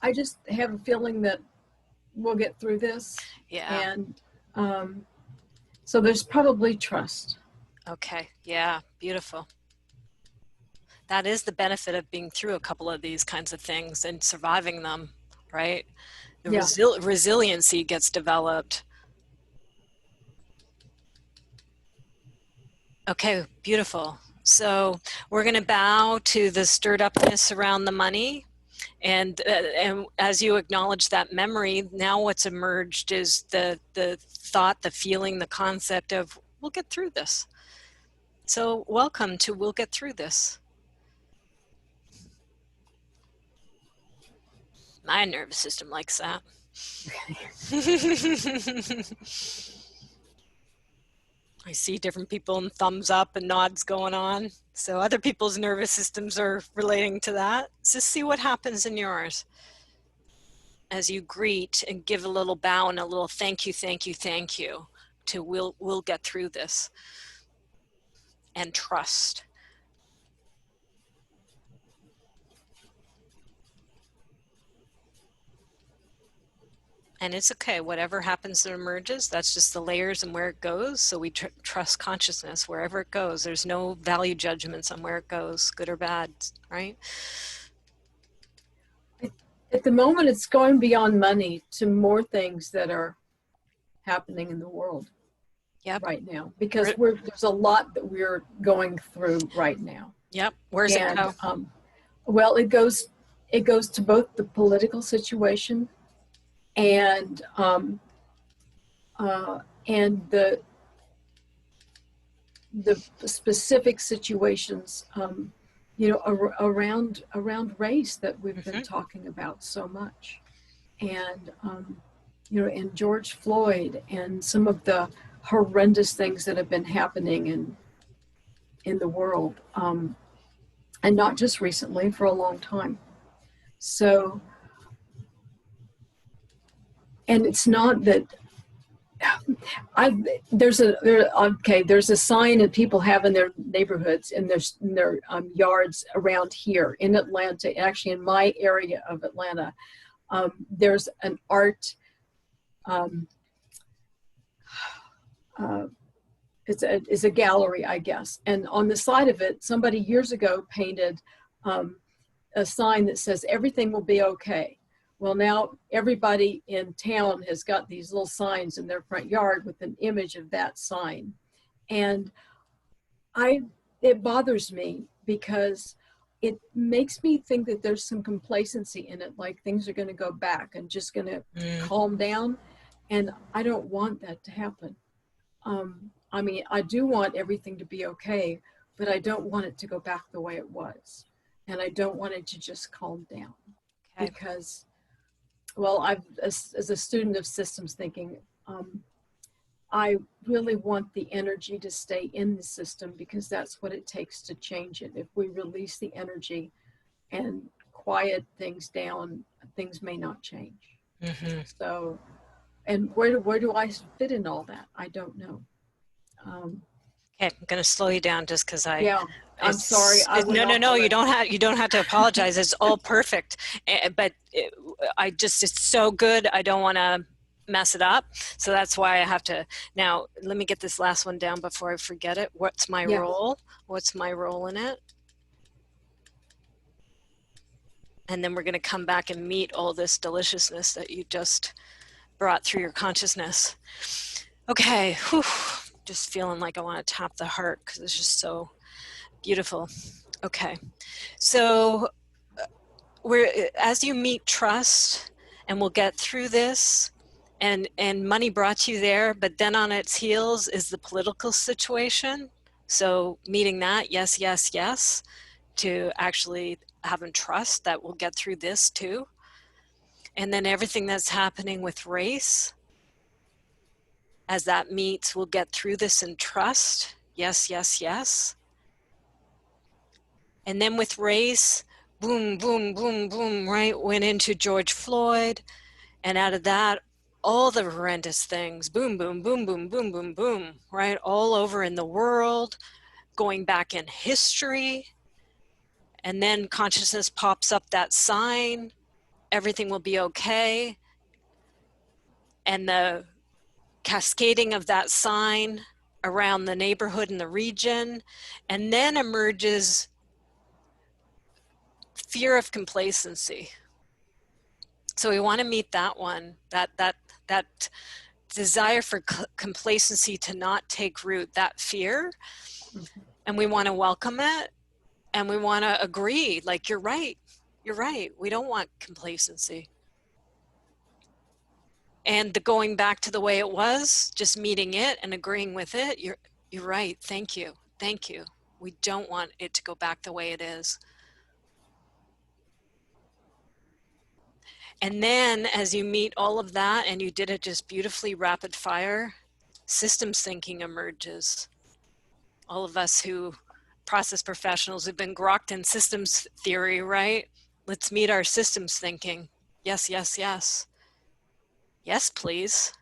B: I just have a feeling that we'll get through this.
A: Yeah.
B: And so there's probably trust.
A: Okay. Yeah. Beautiful. That is the benefit of being through a couple of these kinds of things and surviving them, right? The resiliency gets developed. Okay. Beautiful. So we're going to bow to the stirred upness around the money. And as you acknowledge that memory, now what's emerged is the thought, the feeling, the concept of we'll get through this. So welcome to we'll get through this. My nervous system likes that. I see different people and thumbs up and nods going on. So other people's nervous systems are relating to that. Just see what happens in yours as you greet and give a little bow and a little thank you, thank you, thank you to we'll get through this, and trust. And it's okay, whatever happens that emerges, that's just the layers and where it goes. So we trust consciousness wherever it goes. There's no value judgments on where it goes, good or bad, right?
B: At the moment, it's going beyond money to more things that are happening in the world right now, because there's a lot that we're going through right now.
A: Yep. Where's it go?
B: Well, it goes to both the political situation and the the specific situations, around race that we've been talking about so much, and and George Floyd, and some of the horrendous things that have been happening in the world, and not just recently, for a long time. So, and it's not that there's a sign that people have in their neighborhoods, in their yards around here in Atlanta, actually in my area of Atlanta. There's an art, it's a gallery, I guess. And on the side of it, somebody years ago painted a sign that says, "Everything will be okay." Well, now everybody in town has got these little signs in their front yard with an image of that sign. And it bothers me because it makes me think that there's some complacency in it, like things are going to go back and just going to calm down. And I don't want that to happen. I mean, I do want everything to be okay, but I don't want it to go back the way it was. And I don't want it to just calm down. Okay. Because, well, as a student of systems thinking, I really want the energy to stay in the system, because that's what it takes to change it. If we release the energy and quiet things down, things may not change. So, and where do I fit in all that? I don't know.
A: Okay, I'm going to slow you down just because
B: I'm sorry.
A: No. You don't have to apologize. It's all perfect. But it's so good. I don't want to mess it up. So that's why I have to. Now, let me get this last one down before I forget it. What's my role? What's my role in it? And then we're going to come back and meet all this deliciousness that you just brought through your consciousness. Okay. Whew. Just feeling like I want to tap the heart because it's just so beautiful. Okay. So as you meet trust, and we'll get through this, and money brought you there, but then on its heels is the political situation. So meeting that, yes, to actually having trust that we'll get through this too. And then everything that's happening with race, as that meets, we'll get through this in trust. Yes. And then with race, boom, right? Went into George Floyd. And out of that, all the horrendous things, boom, right? All over in the world, going back in history. And then consciousness pops up that sign, everything will be okay. And the cascading of that sign around the neighborhood and the region, and then emerges fear of complacency. So we want to meet that one, that desire for complacency to not take root, that fear, and we want to welcome it, and we want to agree, like, you're right, we don't want complacency. And the going back to the way it was, just meeting it and agreeing with it, you're right, thank you. We don't want it to go back the way it is. And then as you meet all of that, and you did it just beautifully rapid fire, systems thinking emerges. All of us who process professionals have been grokked in systems theory, right? Let's meet our systems thinking. Yes. Yes, please.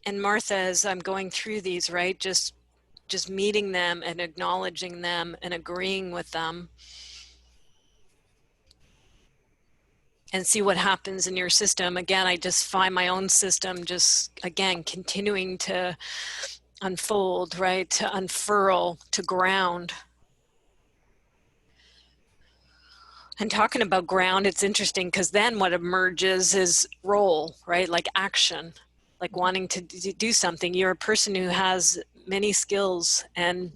A: And Martha, as I'm going through these, right, just meeting them and acknowledging them and agreeing with them, and see what happens in your system. Again, I just find my own system just, again, continuing to unfold, right, to unfurl, to ground. And talking about ground, it's interesting because then what emerges is role, right? Like action, like wanting to do something. You're a person who has many skills and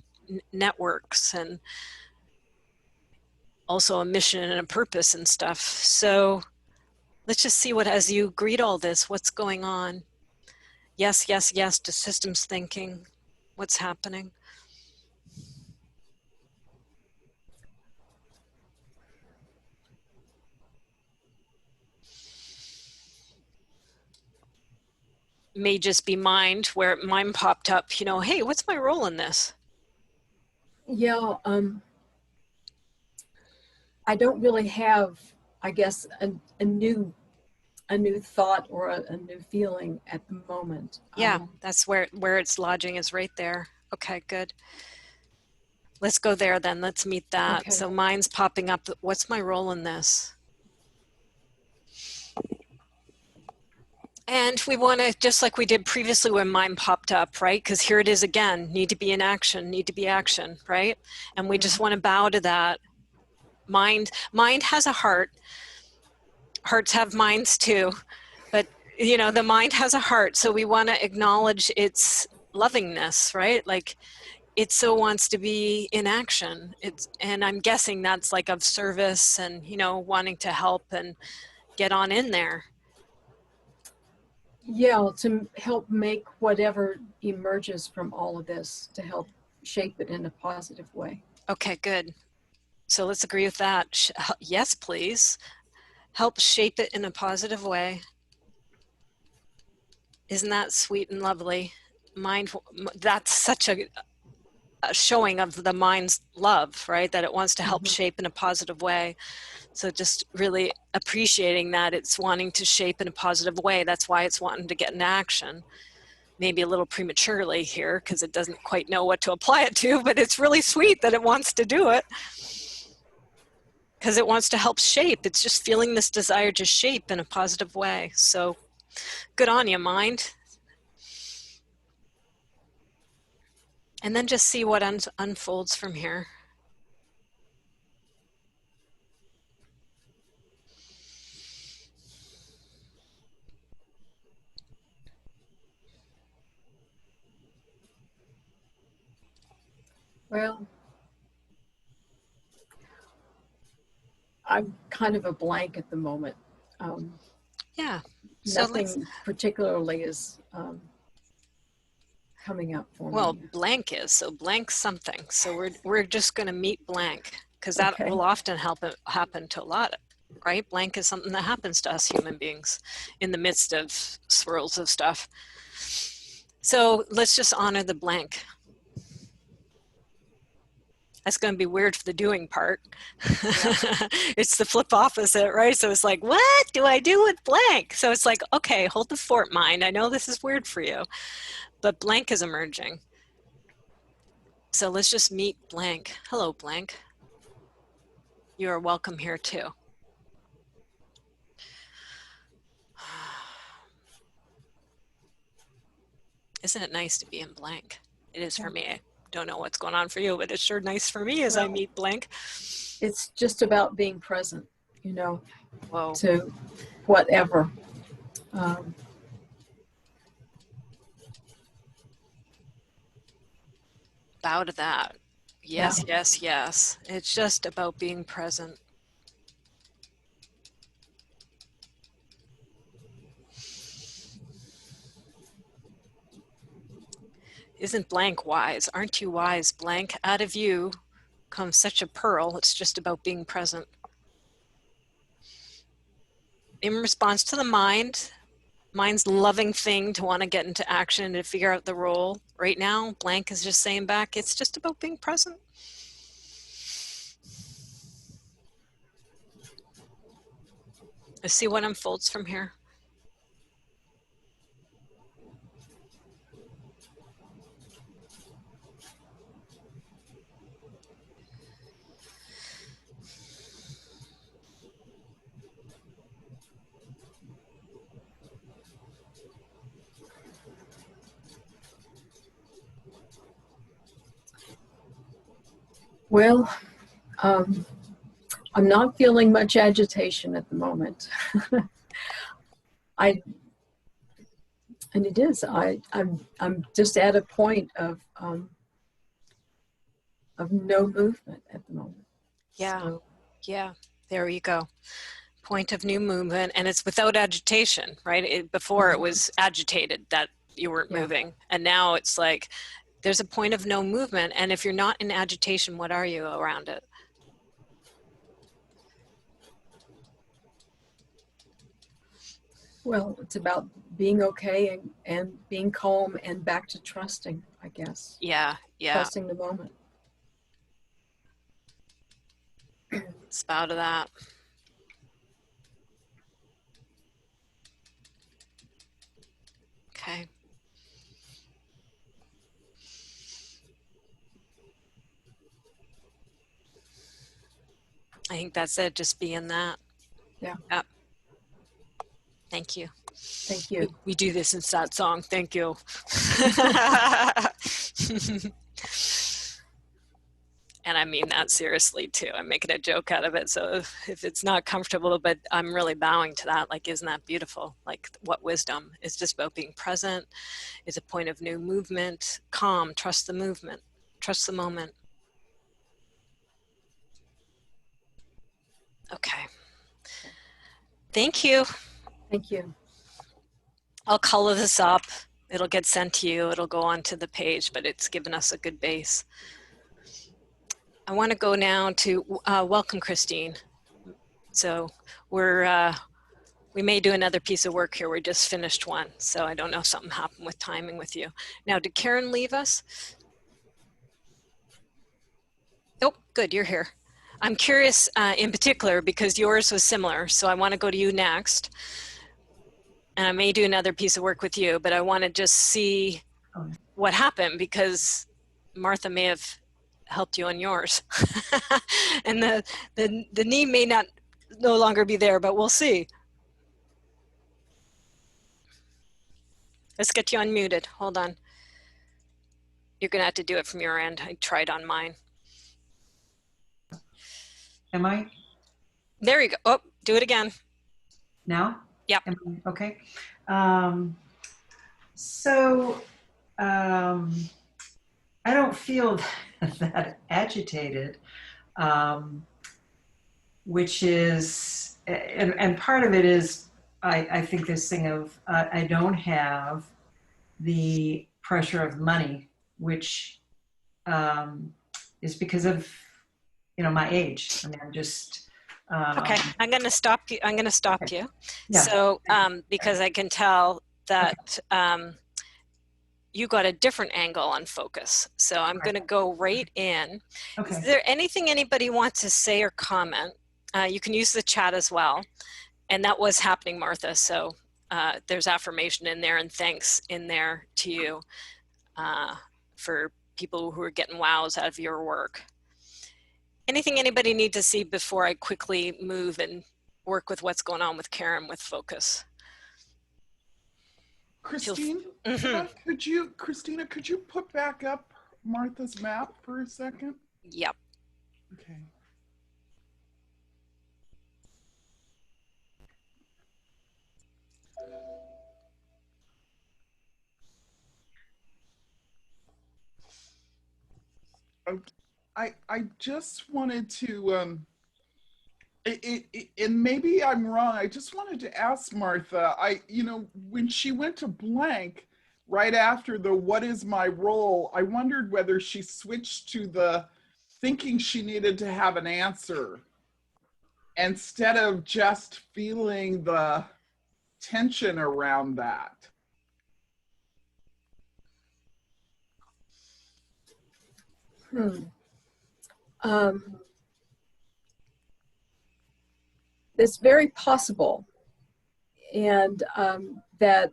A: networks, and also a mission and a purpose and stuff. So let's just see what, as you greet all this, what's going on. Yes, yes, yes to systems thinking. What's happening? May just be mind, where mind popped up, you know, hey, what's my role in this?
B: Yeah, I don't really have, I guess, a new thought or a new feeling at the moment.
A: Yeah, that's where it's lodging, is right there. Okay, good. Let's go there then. Let's meet that.
B: Okay.
A: So mind's popping up. What's my role in this? And we want to, just like we did previously when mind popped up, right? Because here it is again, need to be in action, need to be action, right? And we just want to bow to that. Mind has a heart. Hearts have minds too. But, you know, the mind has a heart. So we want to acknowledge its lovingness, right? Like, it so wants to be in action. And I'm guessing that's like of service and, you know, wanting to help and get on in there.
B: Yeah, to help make whatever emerges from all of this, to help shape it in a positive way.
A: Okay, good. So let's agree with that. Yes, please. Help shape it in a positive way. Isn't that sweet and lovely? That's such a showing of the mind's love, right? That it wants to help shape in a positive way. So just really appreciating that it's wanting to shape in a positive way. That's why it's wanting to get in action. Maybe a little prematurely here because it doesn't quite know what to apply it to, but it's really sweet that it wants to do it because it wants to help shape. It's just feeling this desire to shape in a positive way. So good on you, mind. And then just see what unfolds from here.
B: Well, I'm kind of a blank at the moment.
A: Yeah. So
B: nothing particularly is coming up for
A: well,
B: me.
A: blank is, so blank something. So we're just going to meet blank because that will often happen to a lot, right? Blank is something that happens to us human beings in the midst of swirls of stuff. So let's just honor the blank. That's going to be weird for the doing part. Yeah. It's the flip opposite, right? So it's like, what do I do with blank? So it's like, okay, hold the fort, mind. I know this is weird for you, but blank is emerging. So let's just meet blank. Hello, blank. You are welcome here too. Isn't it nice to be in blank? It is for me. I don't know what's going on for you, but it's sure nice for me as I meet blank.
B: It's just about being present, you know,
A: Whoa.
B: to whatever.
A: Bow to that. Yes, yes, yes. It's just about being present. Isn't blank wise? Aren't you wise, blank? Out of you comes such a pearl. It's just about being present. In response to the mind's loving thing to want to get into action and to figure out the role. Right now, blank is just saying back, it's just about being present. Let's see what unfolds from here.
B: Well, I'm not feeling much agitation at the moment. And it is. I'm just at a point of no movement at the moment.
A: Yeah, so. Yeah. There you go. Point of new movement, and it's without agitation, right? Before it was agitated. That you weren't
B: Yeah.
A: moving. And now it's like, there's a point of no movement. And if you're not in agitation, what are you around it?
B: Well, it's about being okay and being calm and back to trusting, I guess.
A: Yeah, yeah.
B: Trusting the moment.
A: It's about that. Okay. I think that's it. Just be in that.
B: Yeah.
A: Yep. Thank you.
B: Thank you.
A: We do this in that song. Thank you. And I mean that seriously too. I'm making a joke out of it. So if it's not comfortable, but I'm really bowing to that, like, isn't that beautiful? Like, what wisdom? It's just about being present. It's a point of new movement, calm, trust the movement, trust the moment. Okay. Thank you.
B: Thank you.
A: I'll color this up. It'll get sent to you. It'll go onto the page, but it's given us a good base. I want to go now to welcome Christine. So we may do another piece of work here. We just finished one. So I don't know if something happened with timing with you. Now, did Karen leave us? Oh, good, you're here. I'm curious in particular because yours was similar. So I want to go to you next. And I may do another piece of work with you, but I want to just see what happened because Martha may have helped you on yours. And the knee may no longer be there, but we'll see. Let's get you unmuted. Hold on. You're going to have to do it from your end. I tried on mine.
C: Am I
A: There you go. Oh, do it again.
C: now?
A: Yep.
C: Okay. So I don't feel that agitated, which is, and part of it is, I think this thing of, I don't have the pressure of money, which is because of, my age. I mean, I'm just,
A: Okay, I'm going to stop you. I'm going to stop you.
C: Yeah.
A: So, because I can tell that you got a different angle on focus. So I'm going to go right in.
C: Okay.
A: Is there anything anybody wants to say or comment? You can use the chat as well. And that was happening, Martha. So there's affirmation in there and thanks in there to you for people who are getting wows out of your work. Anything anybody need to see before I quickly move and work with what's going on with Karen with focus?
G: Christine, Christina, could you put back up Martha's map for a second?
A: Yep.
G: Okay. I just wanted to, and maybe I'm wrong. I just wanted to ask Martha, when she went to blank right after the what is my role, I wondered whether she switched to the thinking she needed to have an answer instead of just feeling the tension around that.
B: It's very possible, and that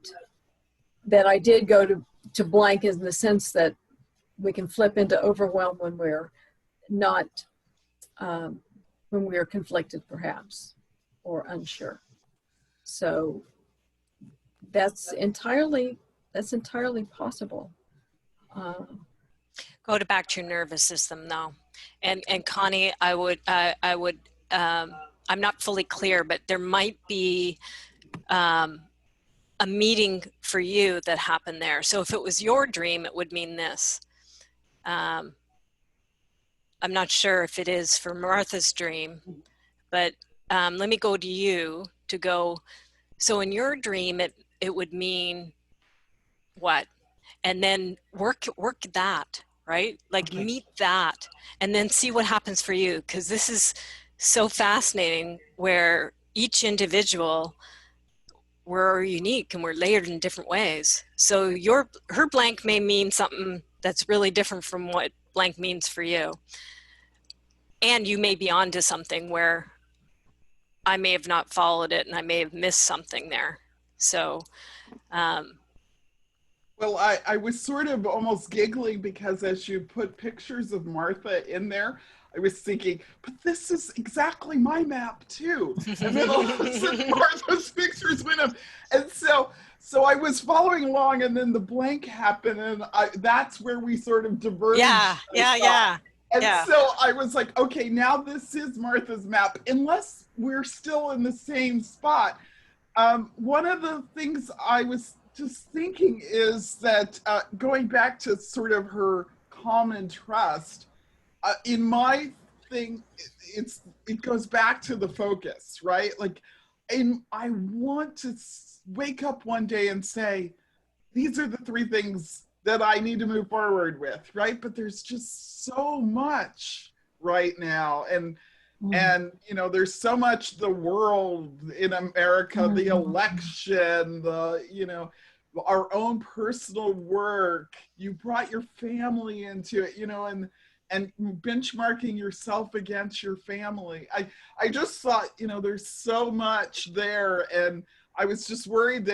B: I did go to blank in the sense that we can flip into overwhelm when we're not, when we're conflicted perhaps, or unsure. So that's entirely possible.
A: Go back to your nervous system though. And Connie, I'm not fully clear, but there might be a meeting for you that happened there. So if it was your dream, it would mean this. I'm not sure if it is for Martha's dream, but let me go to you to go. So in your dream, it would mean what, and then work that, right? Like
C: Okay.
A: meet that, and then see what happens for you. Because this is so fascinating, where each individual, we're unique and we're layered in different ways. So her blank may mean something that's really different from what blank means for you. And you may be onto something where I may have not followed it and I may have missed something there. So,
G: Well, I was sort of almost giggling because as you put pictures of Martha in there, I was thinking, but this is exactly my map too. And then all of a sudden Martha's pictures went up. And so I was following along, and then the blank happened, and that's where we sort of diverged.
A: yeah.
G: And so I was like, okay, now this is Martha's map, unless we're still in the same spot. One of the things I was just thinking is that going back to sort of her calm and trust, in my thing, it goes back to the focus, right? Like, and I want to wake up one day and say, these are the three things that I need to move forward with, right? But there's just so much right now, and you know, there's so much, the world in America, the election, the, you know, our own personal work. You brought your family into it, you know, and benchmarking yourself against your family. I just thought, you know, there's so much there, and I was just worried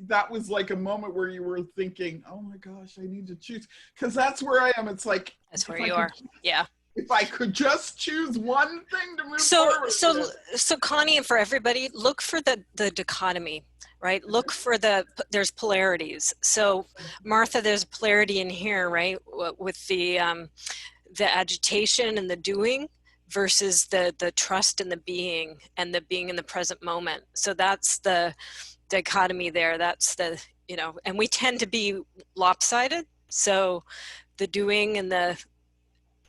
G: that was like a moment where you were thinking, oh my gosh, I need to choose, because that's where I am. It's like,
A: that's where you are. Yeah.
G: If I could just choose one thing to move forward with.
A: So Connie, and for everybody, look for the dichotomy, right? Look for there's polarities. So Martha, there's polarity in here, right? With the agitation and the doing versus the trust and the being in the present moment. So that's the dichotomy there. That's the, you know, and we tend to be lopsided. So the doing and the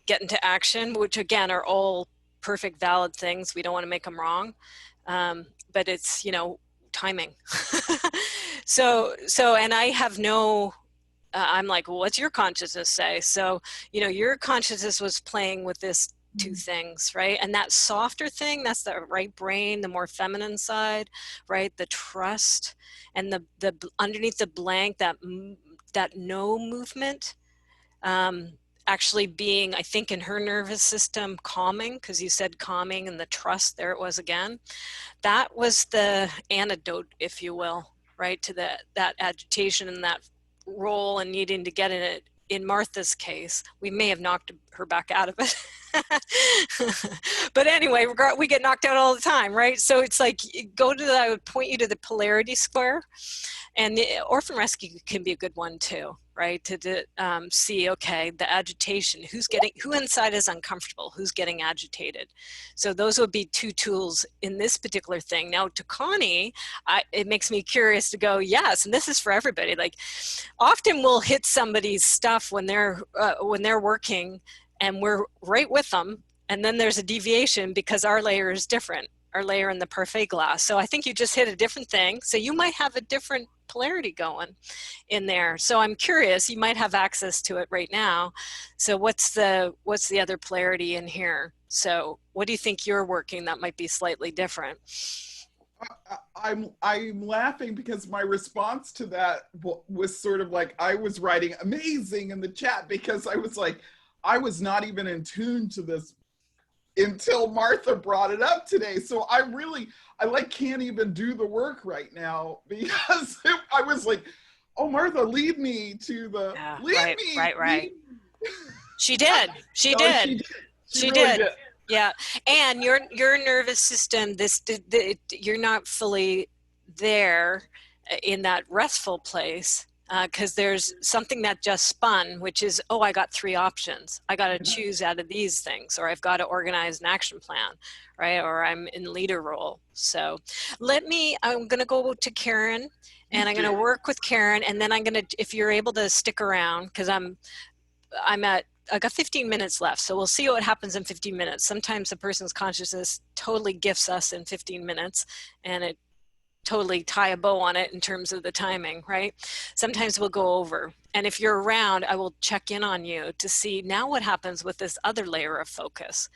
A: get into action, which again are all perfect, valid things. We don't want to make them wrong. But it's, you know, timing. So, and I have no, I'm like, well, what's your consciousness say? So, you know, your consciousness was playing with this two things, right? And that softer thing, that's the right brain, the more feminine side, right? The trust, and the underneath the blank, that no movement, actually being, I think, in her nervous system, calming, because you said calming, and the trust, there it was again. That was the antidote, if you will, right, to that agitation and that role and needing to get in it. In Martha's case, we may have knocked her back out of it. But anyway, we get knocked out all the time, right? So it's like, I would point you to the polarity square, and the orphan rescue can be a good one too, right? To see, okay, the agitation, who inside is uncomfortable, who's getting agitated. So those would be two tools in this particular thing. Now to Connie, it makes me curious to go, yes, and this is for everybody. Like, often we'll hit somebody's stuff when they're working, and we're right with them, and then there's a deviation because our layer is different, our layer in the parfait glass. So I think you just hit a different thing. So you might have a different polarity going in there. So I'm curious, you might have access to it right now. So what's the other polarity in here? So what do you think you're working that might be slightly different?
G: I'm laughing because my response to that was sort of like, I was writing amazing in the chat, because I was like, I was not even in tune to this until Martha brought it up today. So I can't even do the work right now, because I was like, oh, Martha, lead me to the,
A: right. She did. She did. She did. Yeah. And your nervous system, you're not fully there in that restful place. Because there's something that just spun, which is, oh, I got 3 options. I got to choose out of these things, or I've got to organize an action plan, right? Or I'm in leader role. So I'm going to go to Karen, and I'm going to work with Karen, and then I'm going to, if you're able to stick around, because I got 15 minutes left. So we'll see what happens in 15 minutes. Sometimes a person's consciousness totally gifts us in 15 minutes, and it totally tie a bow on it in terms of the timing, right? Sometimes we'll go over. And if you're around, I will check in on you to see now what happens with this other layer of focus.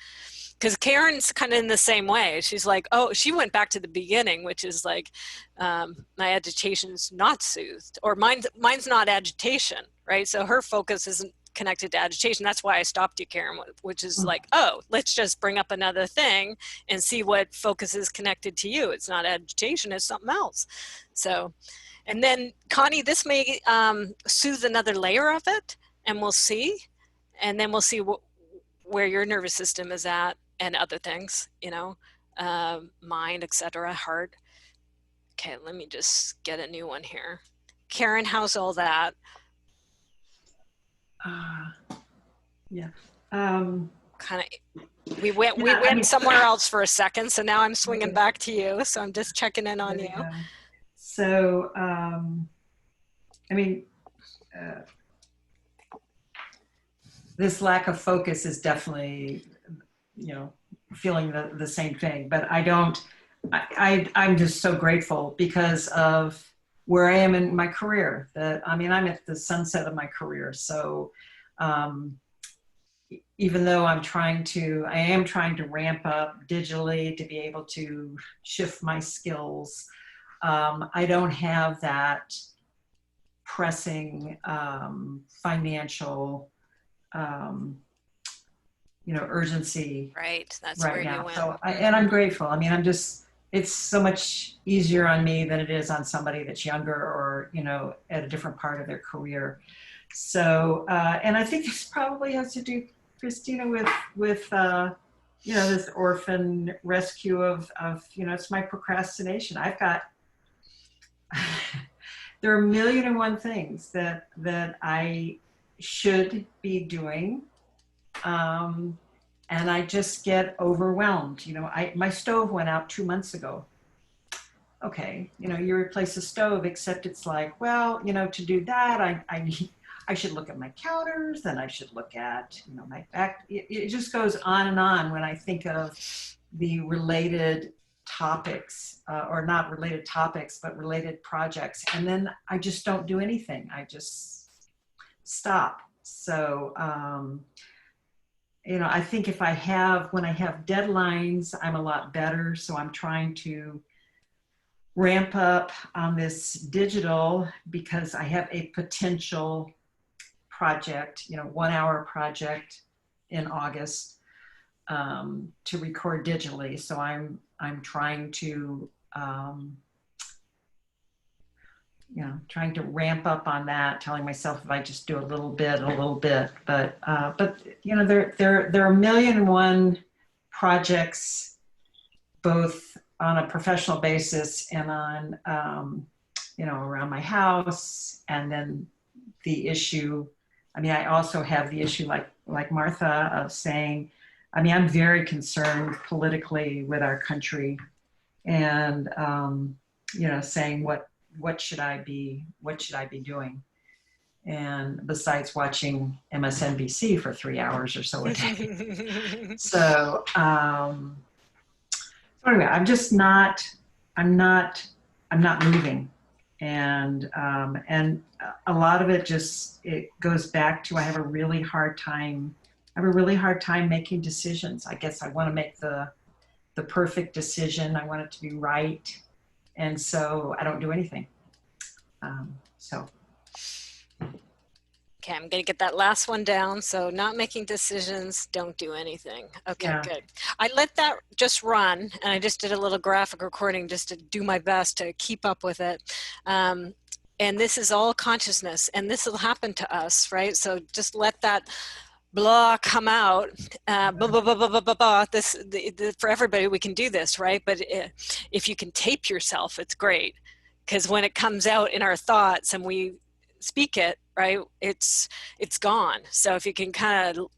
A: Because Karen's kind of in the same way. She's like, oh, she went back to the beginning, which is like, my agitation's not soothed, or mine's not agitation, right? So her focus isn't connected to agitation. That's why I stopped you, Karen, which is like, oh, let's just bring up another thing and see what focus is connected to you. It's not agitation, it's something else. So, and then Connie, this may soothe another layer of it, and we'll see. And then we'll see where your nervous system is at and other things, you know, mind, etc., heart. Okay, let me just get a new one here. Karen, how's all that?
C: Yeah.
A: Kind of, we went somewhere else for a second, so now I'm swinging back to you. So I'm just checking in on you.
C: So, I mean, this lack of focus is definitely, you know, feeling the same thing. But I'm just so grateful because of where I am in my career. That, I mean, I'm at the sunset of my career. So even though I am trying to ramp up digitally to be able to shift my skills, I don't have that pressing financial, you know, urgency.
A: Right, that's
C: right
A: where
C: now.
A: you went.
C: So, and I'm grateful. I mean, it's so much easier on me than it is on somebody that's younger or, you know, at a different part of their career. So, and I think this probably has to do, Christina, with you know, this orphan rescue of, you know, it's my procrastination. I've got, there are 1,000,001 things that I should be doing. And I just get overwhelmed. You know, my stove went out 2 months ago. Okay, you know, you replace the stove, except it's like, well, you know, to do that, I should look at my counters, then I should look at, you know, my back. It just goes on and on when I think of the related topics, or not related topics, but related projects. And then I just don't do anything. I just stop. So, you know, I think when I have deadlines, I'm a lot better. So I'm trying to ramp up on this digital because I have a potential project, you know, 1-hour project in August, to record digitally. So I'm trying to, you know, trying to ramp up on that, telling myself if I just do a little bit, but you know, there are 1,000,001 projects, both on a professional basis and on, you know, around my house. And then the issue, I mean, I also have the issue like Martha of saying, I mean, I'm very concerned politically with our country and, you know, saying what should I be doing? And besides watching MSNBC for 3 hours or so a day. So, anyway, I'm not moving. And a lot of it it goes back to, I have a really hard time making decisions. I guess I want to make the perfect decision. I want it to be right. And so I don't do anything.
A: Okay, I'm going to get that last one down. So not making decisions, don't do anything. Okay,
C: Yeah.
A: Good. I let that just run, and I just did a little graphic recording just to do my best to keep up with it. And this is all consciousness, and this will happen to us, right? So just let that blah come out. Blah, blah, blah, blah, blah, blah, blah. For everybody, we can do this, right? But if you can tape yourself, it's great. Because when it comes out in our thoughts and we speak it, right, it's gone. So if you can kind of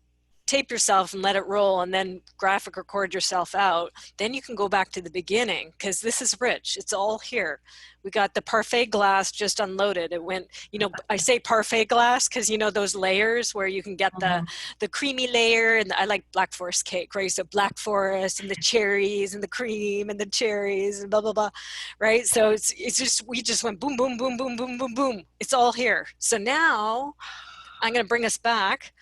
A: tape yourself and let it roll and then graphic record yourself out, then you can go back to the beginning, because this is rich. It's all here. We got the parfait glass just unloaded. It went, you know, I say parfait glass because, you know, those layers where you can get the creamy layer, and I like Black Forest cake, right? So Black Forest and the cherries and the cream and the cherries and blah, blah, blah, right? So it's just, we just went boom, boom, boom, boom, boom, boom, boom. It's all here. So now I'm going to bring us back.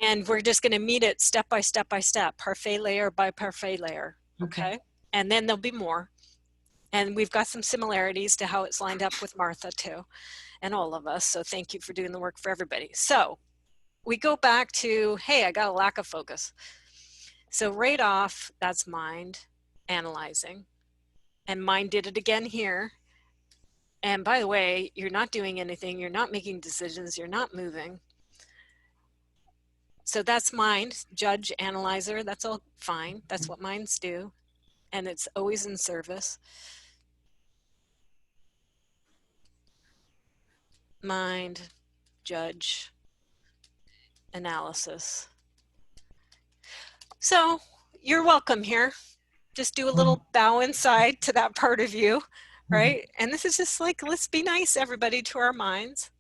A: And we're just going to meet it step by step by step, parfait layer by parfait layer. Okay. And then there'll be more. And we've got some similarities to how it's lined up with Martha too, and all of us. So thank you for doing the work for everybody. So we go back to, hey, I got a lack of focus. So right off, that's mind analyzing. And mind did it again here. And by the way, you're not doing anything. You're not making decisions. You're not moving. So that's mind, judge, analyzer, that's all fine. That's what minds do. And it's always in service. Mind, judge, analysis. So you're welcome here. Just do a little bow inside to that part of you, right? And this is just like, let's be nice, everybody, to our minds.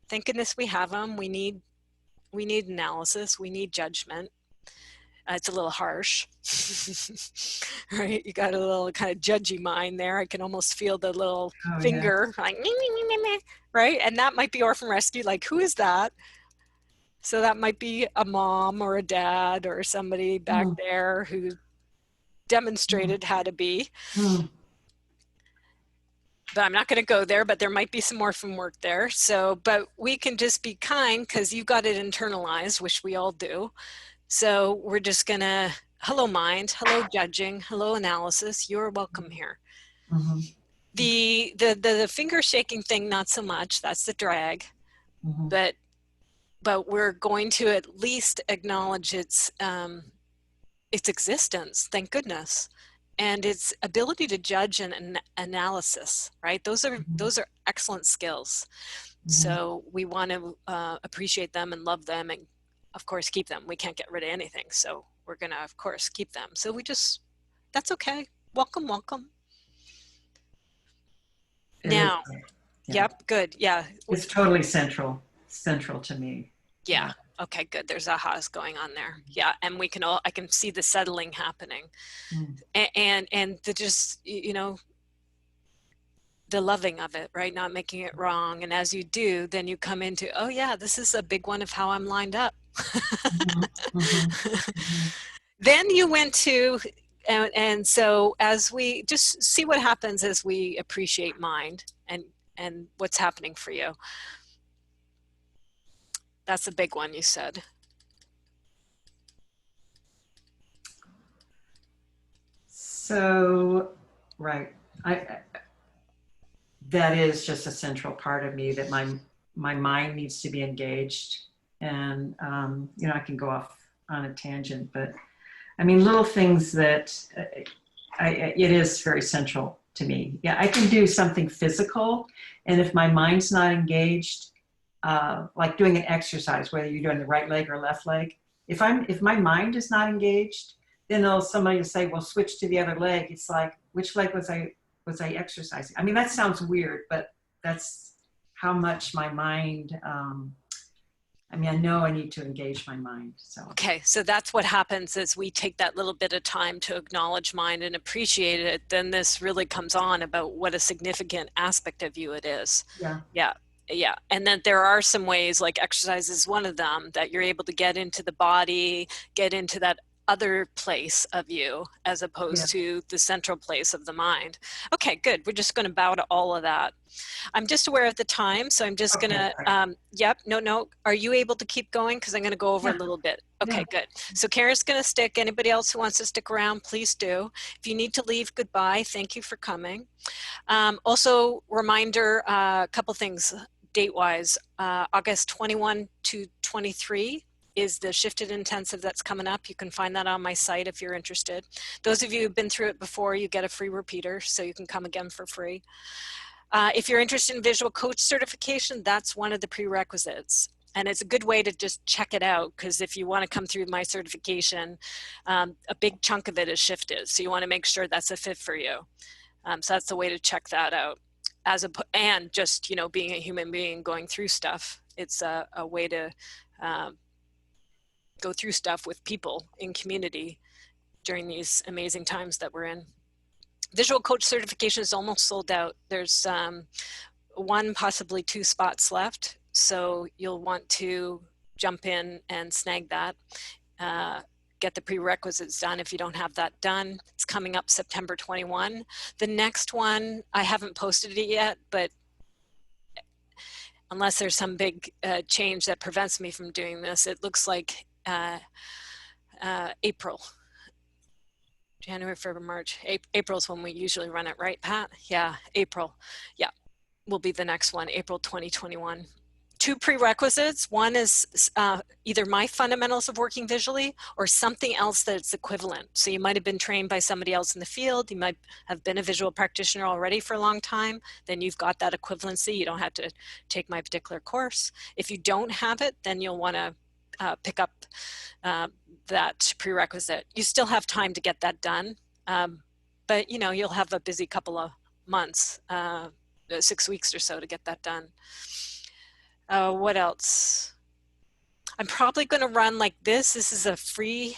A: Thank goodness we have them. We need analysis. We need judgment. It's a little harsh, right? You got a little kind of judgy mind there. I can almost feel the little finger, like, meh, meh, meh, meh, right? And that might be orphan rescue. Like, who is that? So that might be a mom or a dad or somebody back there who demonstrated how to be. But I'm not going to go there, but there might be some orphan work there. So, but we can just be kind because you've got it internalized, which we all do. So we're just going to, hello mind, hello judging, hello analysis, you're welcome here. The finger shaking thing, not so much, that's the drag. But we're going to at least acknowledge its existence, thank goodness. And its ability to judge and analysis, right? Those are excellent skills. So we want to appreciate them and love them, and of course keep them. We can't get rid of anything, so we're gonna of course keep them. So we just, that's okay. Welcome, welcome. Now, yep, good, yeah.
C: It's totally central to me.
A: Yeah. Okay, good. There's ahas going on there. Yeah, and we can all, I can see the settling happening, and the just, you know, the loving of it, right? Not making it wrong. And as you do, then you come into, oh yeah, this is a big one of how I'm lined up. Then you went to, and so as we just see what happens as we appreciate mind and what's happening for you. That's a big one, you said.
C: So, right. That is just a central part of me, that my mind needs to be engaged. And, you know, I can go off on a tangent, but I mean, little things that it is very central to me. Yeah, I can do something physical, and if my mind's not engaged, like doing an exercise, whether you're doing the right leg or left leg, if my mind is not engaged, then somebody will say, well, switch to the other leg. It's like, which leg was I exercising? I mean, that sounds weird, but that's how much my mind, I mean, I know I need to engage my mind. So
A: okay, so that's what happens as we take that little bit of time to acknowledge mind and appreciate it. Then this really comes on about what a significant aspect of you it is. Yeah, and then there are some ways, like exercise is one of them, that you're able to get into the body, get into that other place of you as opposed to the central place of the mind. Okay, good. We're just going to bow to all of that. I'm just aware of the time, so I'm just going to, yep, no. Are you able to keep going? Because I'm going to go over a little bit. Okay, good. So Karen's going to stick. Anybody else who wants to stick around, please do. If you need to leave, goodbye. Thank you for coming. Also, reminder, a couple things date-wise. August 21 to 23 is the shifted intensive that's coming up. You can find that on my site if you're interested. Those of you who've been through it before, you get a free repeater, so you can come again for free. If you're interested in visual coach certification, that's one of the prerequisites. And it's a good way to just check it out, because if you want to come through my certification, a big chunk of it is shifted. So you want to make sure that's a fit for you. So that's the way to check that out. And just, you know, being a human being going through stuff, it's a way to go through stuff with people in community during these amazing times that we're in. Visual coach certification is almost sold out. There's 1, possibly 2 spots left. So you'll want to jump in and snag that. Get the prerequisites done if you don't have that done. It's coming up September 21. The next one, I haven't posted it yet, but unless there's some big change that prevents me from doing this, it looks like April. January, February, March. April is when we usually run it, right, Pat? Yeah, April. Yeah, will be the next one, April 2021. 2 prerequisites. One is either my fundamentals of working visually or something else that's equivalent. So you might have been trained by somebody else in the field. You might have been a visual practitioner already for a long time. Then you've got that equivalency. You don't have to take my particular course. If you don't have it, then you'll want to pick up that prerequisite. You still have time to get that done. But you know, you'll have a busy couple of months, 6 weeks or so to get that done. What else? I'm probably going to run like this. This is a free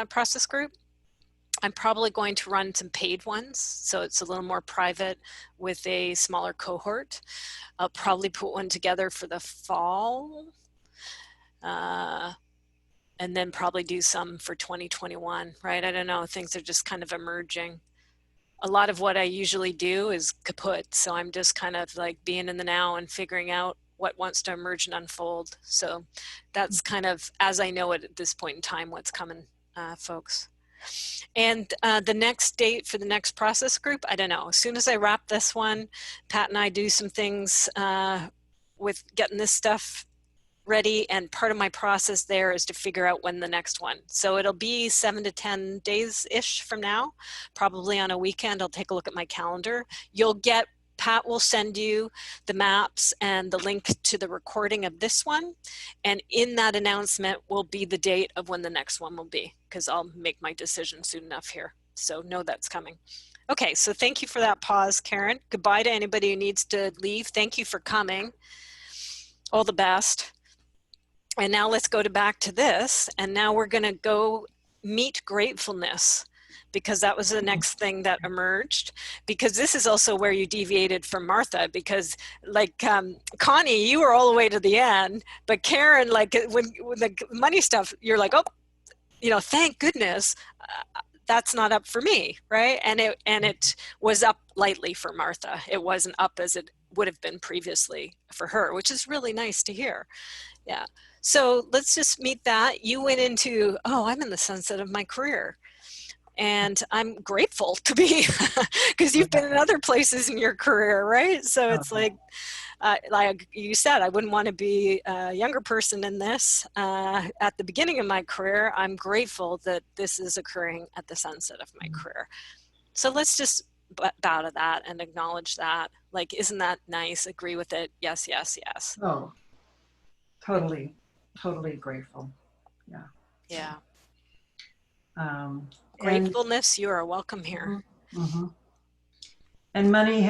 A: process group. I'm probably going to run some paid ones, so it's a little more private with a smaller cohort. I'll probably put one together for the fall, and then probably do some for 2021, right? I don't know, things are just kind of emerging. A lot of what I usually do is kaput, so I'm just kind of like being in the now and figuring out what wants to emerge and unfold. So that's kind of, as I know it at this point in time, what's coming, folks. And the next date for the next process group, I don't know. As soon as I wrap this one, Pat and I do some things with getting this stuff ready, and part of my process there is to figure out when the next one. So it'll be 7 to 10 days-ish from now, probably on a weekend. I'll take a look at my calendar. You'll get, Pat will send you the maps and the link to the recording of this one. And in that announcement will be the date of when the next one will be, because I'll make my decision soon enough here. So know that's coming. Okay, so thank you for that pause, Karen. Goodbye to anybody who needs to leave. Thank you for coming. All the best. And now let's go back to this. And now we're going to go meet gratefulness, because that was the next thing that emerged. Because this is also where you deviated from Martha, because like Connie, you were all the way to the end, but Karen, like when the money stuff, you're like, oh, you know, thank goodness that's not up for me, right? And it was up lightly for Martha. It wasn't up as it would have been previously for her, which is really nice to hear. Yeah. So let's just meet that. You went into, oh, I'm in the sunset of my career. And I'm grateful to be, because you've been in other places in your career, right? So it's like you said, I wouldn't want to be a younger person in this. At the beginning of my career, I'm grateful that this is occurring at the sunset of my career. So let's just bow to that and acknowledge that. Like, isn't that nice? Agree with it. Yes, yes, yes.
C: Oh, totally, totally grateful. Yeah.
A: Yeah.
C: And
A: Gratefulness, you are welcome here.
C: And money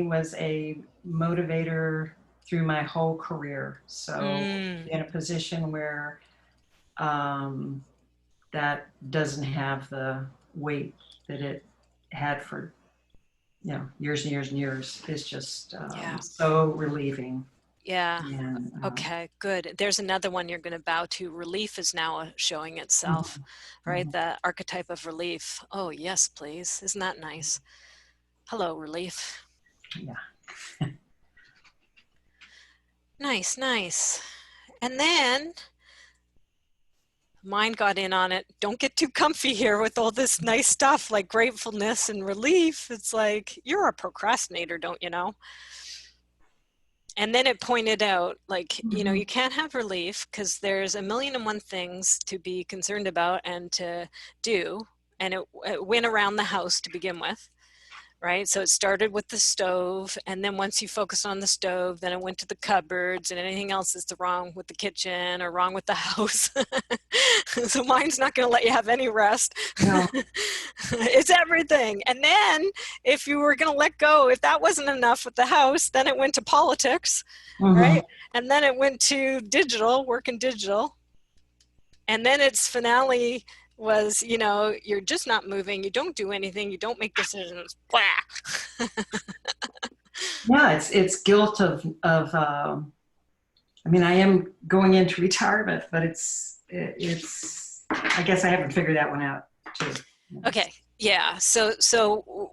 C: was a motivator through my whole career. So in a position where that doesn't have the weight that it had for, you know, years and years and years is just so relieving.
A: Yeah.
C: And,
A: okay, good. There's another one you're going to bow to. Relief is now showing itself, right? The archetype of relief. Oh, yes, please. Isn't that nice? Hello, relief.
C: Yeah.
A: Nice, nice. And then mine got in on it. Don't get too comfy here with all this nice stuff like gratefulness and relief. It's like, you're a procrastinator, don't you know? And then it pointed out, like, you know, you can't have relief because there's 1,000,001 things to be concerned about and to do. And it went around the house to begin with, right? So it started with the stove, and then once you focused on the stove, then it went to the cupboards and anything else that's wrong with the kitchen or wrong with the house. So mine's not going to let you have any rest.
C: No.
A: It's everything. And then if you were going to let go, if that wasn't enough with the house, then it went to politics, right? And then it went to digital, working digital. And then its finale was, you know, you're just not moving, you don't do anything, you don't make decisions. Blah.
C: Yeah, it's guilt of I mean, I am going into retirement, but it's I guess I haven't figured that one out too.
A: Okay, yeah. So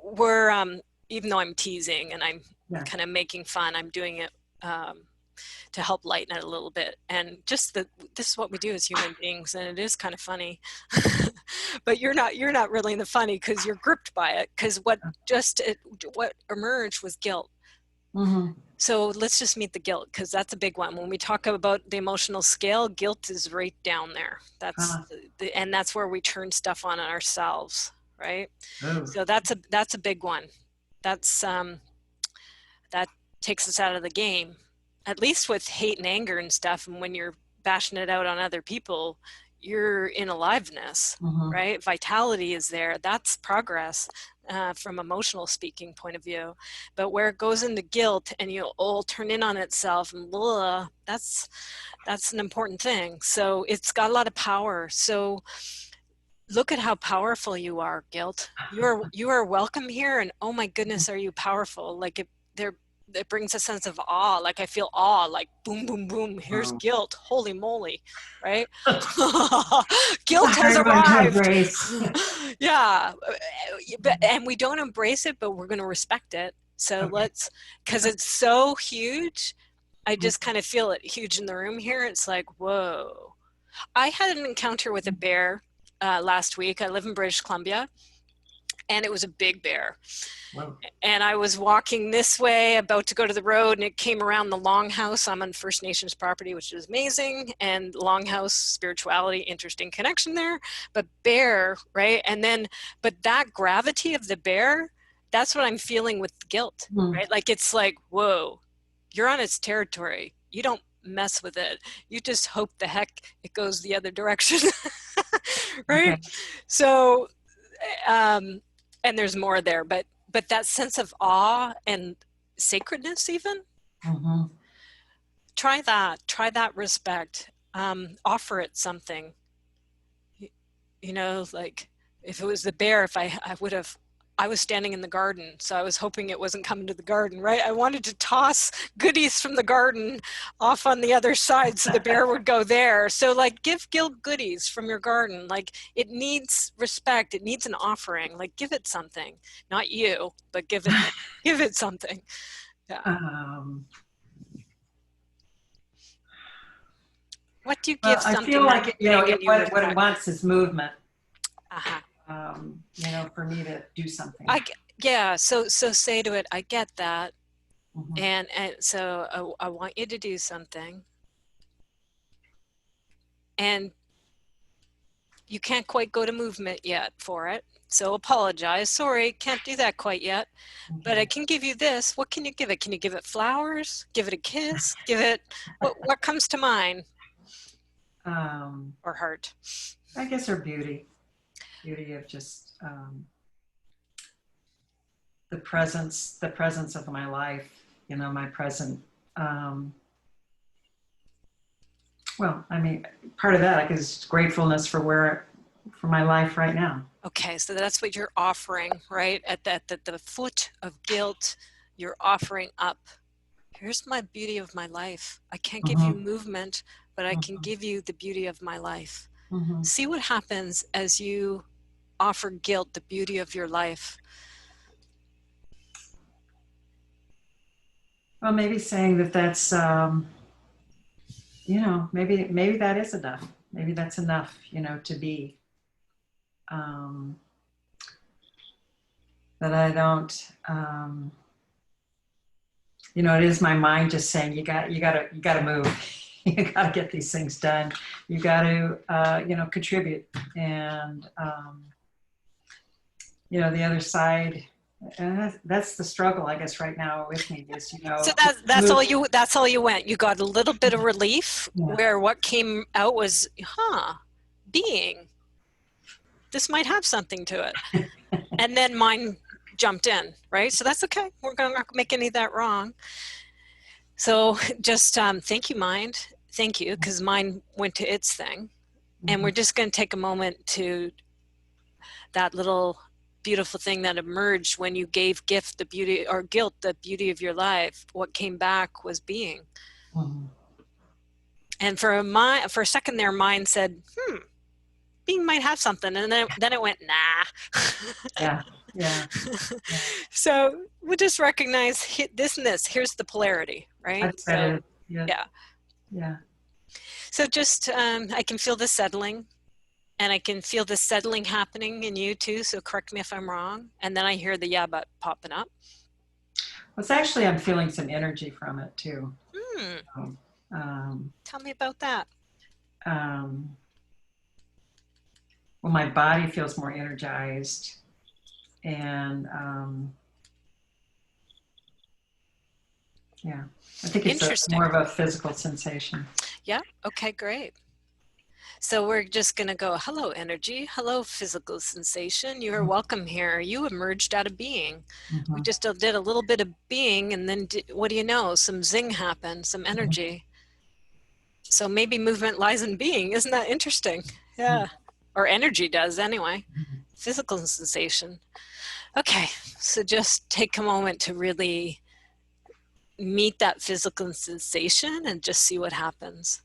A: we're even though I'm teasing and I'm kind of making fun, I'm doing it to help lighten it a little bit. And just this is what we do as human beings, and it is kind of funny. But you're not really in the funny because you're gripped by it, because what emerged was guilt. So let's just meet the guilt, because that's a big one. When we talk about the emotional scale, guilt is right down there. That's and that's where we turn stuff on ourselves, right? So that's a big one. That's that takes us out of the game, at least with hate and anger and stuff. And when you're bashing it out on other people, you're in aliveness, right? Vitality is there. That's progress from emotional speaking point of view. But where it goes into guilt and you'll all turn in on itself and blah, that's an important thing. So it's got a lot of power. So look at how powerful you are, guilt. You are welcome here, and oh my goodness, are you powerful? Like it brings a sense of awe. Like I feel awe, like boom, boom, boom. Here's guilt. Holy moly, right? Guilt has arrived. Yeah, and we don't embrace it, but we're going to respect it. So because it's so huge. I just kind of feel it huge in the room here. It's like, whoa. I had an encounter with a bear last week. I live in British Columbia, and it was a big bear. Wow. And I was walking this way, about to go to the road, and it came around the longhouse. I'm on First Nations property, which is amazing. And longhouse, spirituality, interesting connection there. But bear, right? And then, but that gravity of the bear, that's what I'm feeling with guilt, right? Like, it's like, whoa, you're on its territory. You don't mess with it. You just hope the heck it goes the other direction, right? Okay. So, and there's more there, but that sense of awe and sacredness even, try that respect, offer it something, you know, like if it was the bear, if I was standing in the garden, so I was hoping it wasn't coming to the garden, right? I wanted to toss goodies from the garden off on the other side so the bear would go there. So like, give guilt goodies from your garden. Like, it needs respect. It needs an offering. Like, give it something. Not you, but give it something. Yeah. What do you give something?
C: I feel like, you know, what it wants is movement. You know, for me to do something.
A: Yeah. So say to it, I get that. And so I want you to do something. And you can't quite go to movement yet for it. So apologize. Sorry, can't do that quite yet. But I can give you this. What can you give it? Can you give it flowers? Give it a kiss? Give it, what comes to mind? Or heart?
C: I guess her beauty. Beauty of just the presence of my life, you know, my present. Well, I mean, part of that is gratefulness for my life right now.
A: Okay, so that's what you're offering, right? At the foot of guilt, you're offering up. Here's my beauty of my life. I can't give you movement, but I can give you the beauty of my life. See what happens as you offer guilt the beauty of your life.
C: Well, maybe saying that's, you know, maybe that is enough. Maybe that's enough, you know, to be. That I don't, you know, it is my mind just saying, you gotta move. You gotta get these things done. You gotta, you know, contribute. And, you know, the other side, And that's the struggle, I guess, right now with me is,
A: So that's all you went. You got a little bit of relief where what came out was, being. This might have something to it. And then mine jumped in, right? So that's okay. We're not going to make any of that wrong. So just thank you, mind. Thank you, because mine went to its thing. And we're just going to take a moment to that little beautiful thing that emerged when you gave gift the beauty, or guilt the beauty of your life. What came back was being. And for a second there, mine said, being might have something. And then it went, nah.
C: Yeah.
A: So we'll just recognize this and this. Here's the polarity, right? Yeah. So just, I can feel the settling. And I can feel the settling happening in you too. So correct me if I'm wrong. And then I hear the yeah, but popping up.
C: Well, it's actually, I'm feeling some energy from it too.
A: Tell me about that.
C: Well, my body feels more energized, and I think it's more of a physical sensation.
A: Yeah. Okay, great. So we're just going to go, hello, energy. Hello, physical sensation. You are welcome here. You emerged out of being. We just did a little bit of being, and then what do you know? Some zing happened, some energy. So maybe movement lies in being. Isn't that interesting? Yeah. Or energy does anyway. Physical sensation. Okay. So just take a moment to really meet that physical sensation and just see what happens.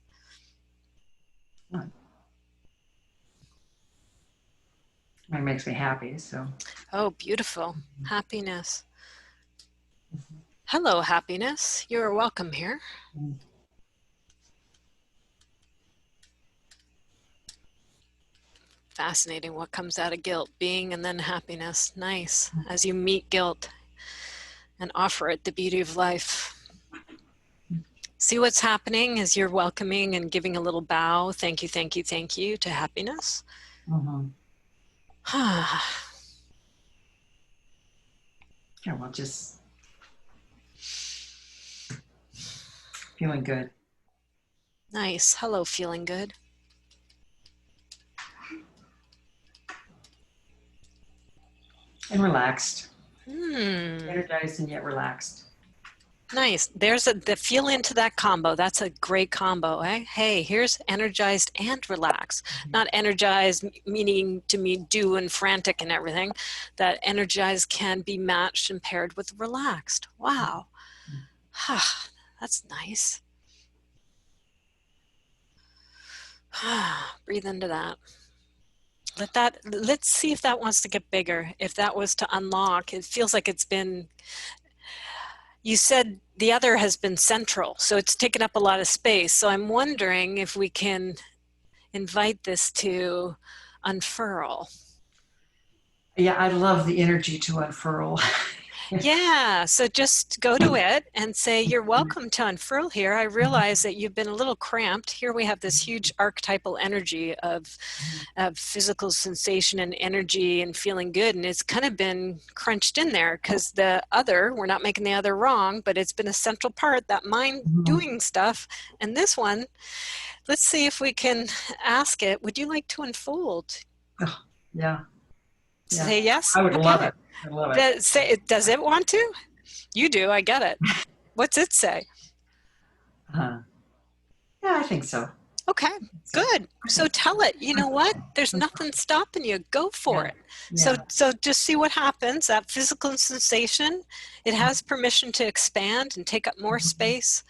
C: It makes me happy, so.
A: Oh, beautiful. Happiness. Hello, happiness. You're welcome here. Fascinating what comes out of guilt, being and then happiness. Nice. As you meet guilt and offer it the beauty of life. See what's happening as you're welcoming and giving a little bow. Thank you, thank you, thank you to happiness.
C: Yeah, well, just feeling good.
A: Nice. Hello, feeling good.
C: And relaxed. Energized and yet relaxed.
A: Nice. There's the feel into that combo. That's a great combo, eh? Hey, here's energized and relaxed. Not energized meaning to me do and frantic and everything. That energized can be matched and paired with relaxed. Wow. That's nice. Breathe into that. Let's see if that wants to get bigger. If that was to unlock, it feels like it's been, you said the other has been central, so it's taken up a lot of space. So I'm wondering if we can invite this to unfurl.
C: Yeah, I love the energy to unfurl.
A: Yeah, so just go to it and say, you're welcome to unfurl here. I realize that you've been a little cramped. Here we have this huge archetypal energy of physical sensation and energy and feeling good. And it's kind of been crunched in there because the other, we're not making the other wrong, but it's been a central part, that mind doing stuff. And this one, let's see if we can ask it, would you like to unfold?
C: Oh, yeah.
A: Say yes?
C: I would love it. I love it.
A: Does it want to? You do, I get it. What's it say?
C: Yeah, I think so.
A: Okay, good. So tell it, you know what? There's nothing stopping you. Go for it.
C: Yeah.
A: So just see what happens. That physical sensation, it has permission to expand and take up more space.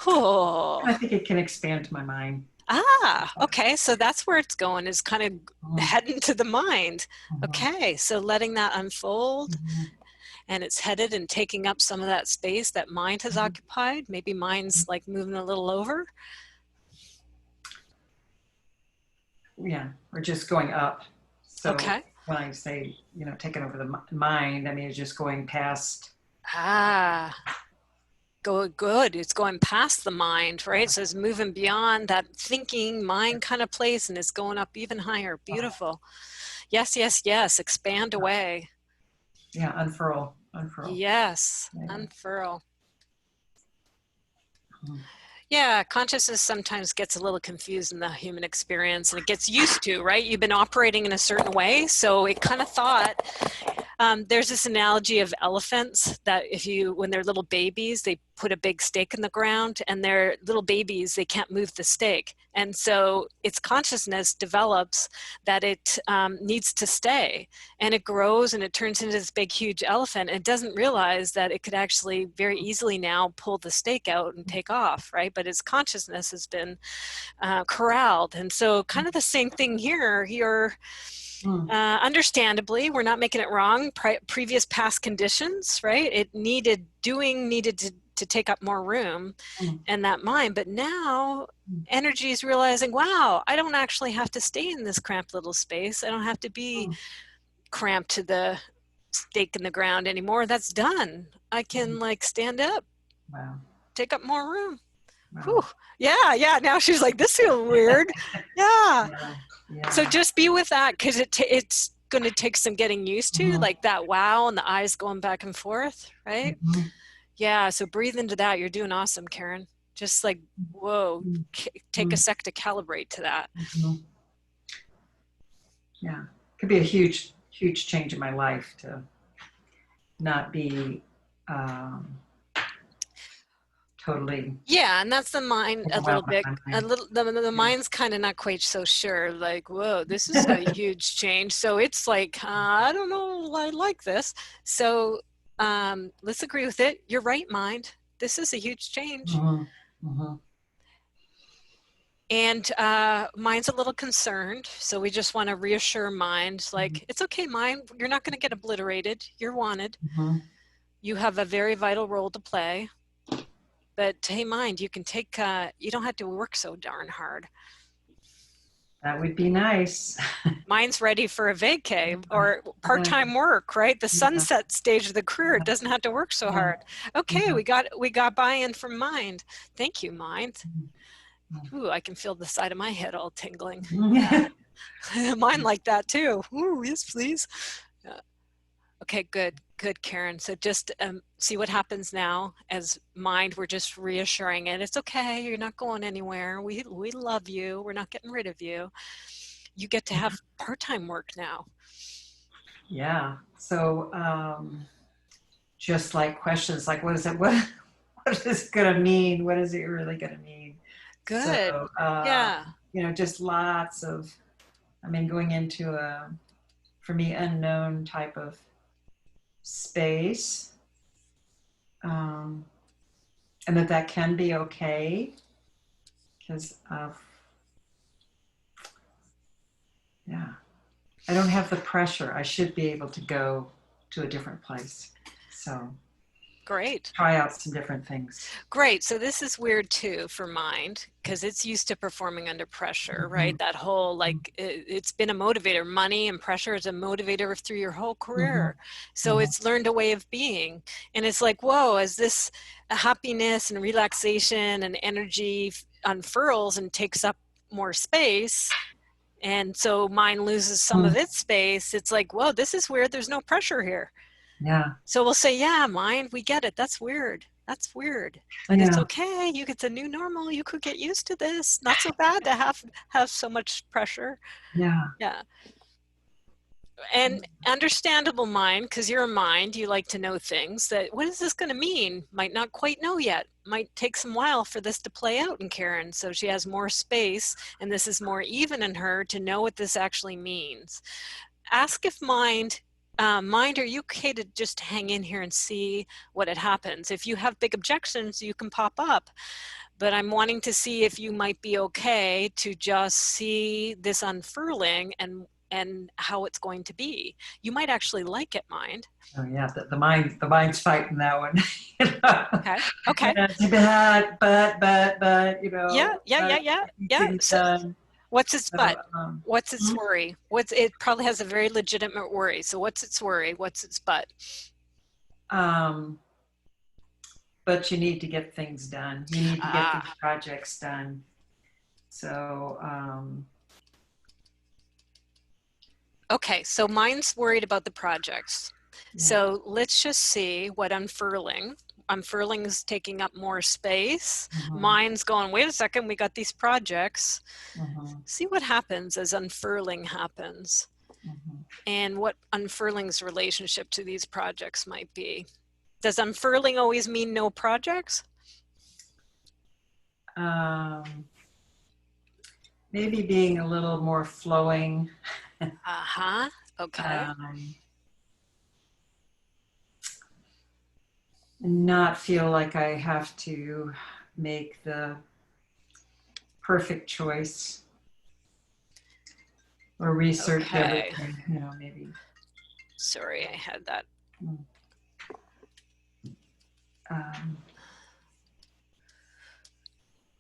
A: Oh.
C: I think it can expand my mind.
A: Okay. So that's where it's going, is kind of heading to the mind. Okay. So letting that unfold, and it's headed and taking up some of that space that mind has occupied. Maybe mind's like moving a little over.
C: Yeah. Or just going up. So
A: okay.
C: When I say, taking over the mind, I mean, it's just going past.
A: Good. It's going past the mind, right? So it's moving beyond that thinking mind kind of place, and it's going up even higher. Beautiful. Yes. Expand away.
C: Yeah, unfurl, unfurl.
A: Yes,
C: Yeah.
A: unfurl.
C: Mhm.
A: Yeah, consciousness sometimes gets a little confused in the human experience, and it gets used to, right? You've been operating in a certain way, so it kind of thought, there's this analogy of elephants that when they're little babies, they put a big stake in the ground, and they're little babies, they can't move the stake. And so its consciousness develops that it needs to stay, and it grows and it turns into this big, huge elephant, and it doesn't realize that it could actually very easily now pull the stake out and take off, right? But its consciousness has been corralled. And so kind of the same thing here. Understandably, we're not making it wrong. Previous past conditions, right? It needed to take up more room in that mind. But now energy is realizing, wow, I don't actually have to stay in this cramped little space. I don't have to be cramped to the stake in the ground anymore. That's done. I can like stand up,
C: Wow.
A: take up more room.
C: Wow.
A: Whew. Yeah. Now she's like, this feels weird. Yeah.
C: Yeah.
A: So just be with that, because it's going to take some getting used to, like that wow and the eyes going back and forth, right? Yeah, so breathe into that. You're doing awesome, Karen. Just like, whoa, take a sec to calibrate to that.
C: Yeah, could be a huge, huge change in my life to not be totally.
A: Yeah, and that's the mind a little bit. The
C: Yeah.
A: mind's kind of not quite so sure. Like, whoa, this is a huge change. So it's like, I don't know, I like this. So let's agree with it. You're right, mind. This is a huge change. And mind's a little concerned, so we just want to reassure mind, like, it's okay, mind, you're not going to get obliterated. You're wanted. You have a very vital role to play. But hey, mind, you can take, you don't have to work so darn hard.
C: That would be nice.
A: Mind's ready for a vacay or part-time work, right? The sunset stage of the career, it doesn't have to work so hard. Okay, we got buy-in from mind. Thank you, mind. Ooh, I can feel the side of my head all tingling. Mine like that too. Ooh, yes, please. Okay, good, Karen. So just see what happens now. As mind, we're just reassuring it. It's okay. You're not going anywhere. We love you. We're not getting rid of you. You get to have part-time work now.
C: Yeah. So just like questions like, what is it? What is it going to mean? What is it really going to mean?
A: Good.
C: So,
A: Yeah.
C: You know, just lots of, going into a, for me, unknown type of space. And that can be okay because of, I don't have the pressure. I should be able to go to a different place. So
A: great.
C: Try out some different things.
A: Great. So this is weird too for mind, because it's used to performing under pressure, right? That whole, like, it's been a motivator. Money and pressure is a motivator through your whole career. So it's learned a way of being. And it's like, whoa, as this happiness and relaxation and energy unfurls and takes up more space, and so mind loses some of its space, it's like, whoa, this is weird. There's no pressure here.
C: Yeah.
A: So we'll say, yeah, mind, we get it. That's weird. That's weird. But it's okay. It's a new normal. You could get used to this. Not so bad to have so much pressure.
C: Yeah.
A: Yeah. And understandable mind, because you're a mind, you like to know things, that what is this going to mean? Might not quite know yet. Might take some while for this to play out in Karen. So she has more space, and this is more even in her to know what this actually means. Ask if mind, are you okay to just hang in here and see what it happens? If you have big objections, you can pop up. But I'm wanting to see if you might be okay to just see this unfurling and how it's going to be. You might actually like it, mind.
C: Oh yeah, the mind's fighting that one. You know?
A: Okay.
C: But you know.
A: Yeah. So, what's its but? What's its worry? It probably has a very legitimate worry. So what's its worry? What's its but?
C: But you need to get things done. You need to get these projects done. So.
A: Okay, so mind's worried about the projects. So let's just see what unfurling. Unfurling is taking up more space. Mine's going, wait a second, we got these projects. See what happens as unfurling happens and what unfurling's relationship to these projects might be. Does unfurling always mean no projects?
C: Maybe being a little more flowing.
A: Okay.
C: Not feel like I have to make the perfect choice or research everything, you know, maybe.
A: Sorry, I had that.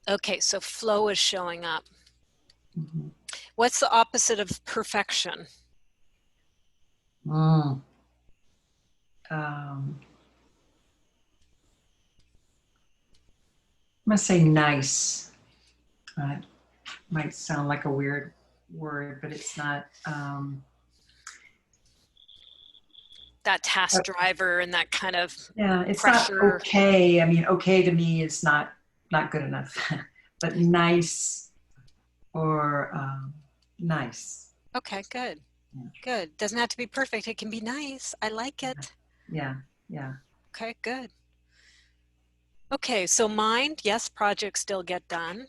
A: Okay, so flow is showing up. What's the opposite of perfection?
C: I'm going to say nice. Might sound like a weird word, but it's not.
A: That task driver and that kind of
C: it's
A: pressure.
C: Not okay. I mean, okay to me is not good enough, but nice or nice.
A: Okay, good. Good. Doesn't have to be perfect. It can be nice. I like it.
C: Yeah.
A: Okay, good. Okay, so mind, yes, projects still get done,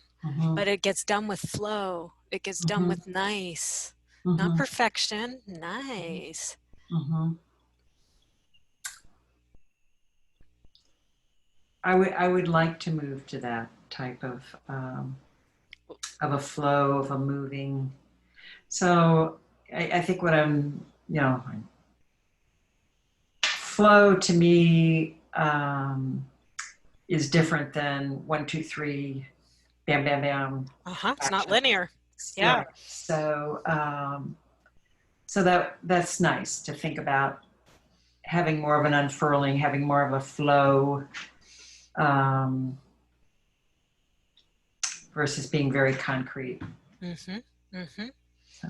A: but it gets done with flow. It gets done with nice, not perfection, nice.
C: I would like to move to that type of a flow, of a moving. So I think what I'm, you know, flow to me is different than 1, 2, 3, bam, bam, bam.
A: It's not linear. Yeah.
C: Right. So that's nice to think about, having more of an unfurling, having more of a flow, versus being very concrete. So.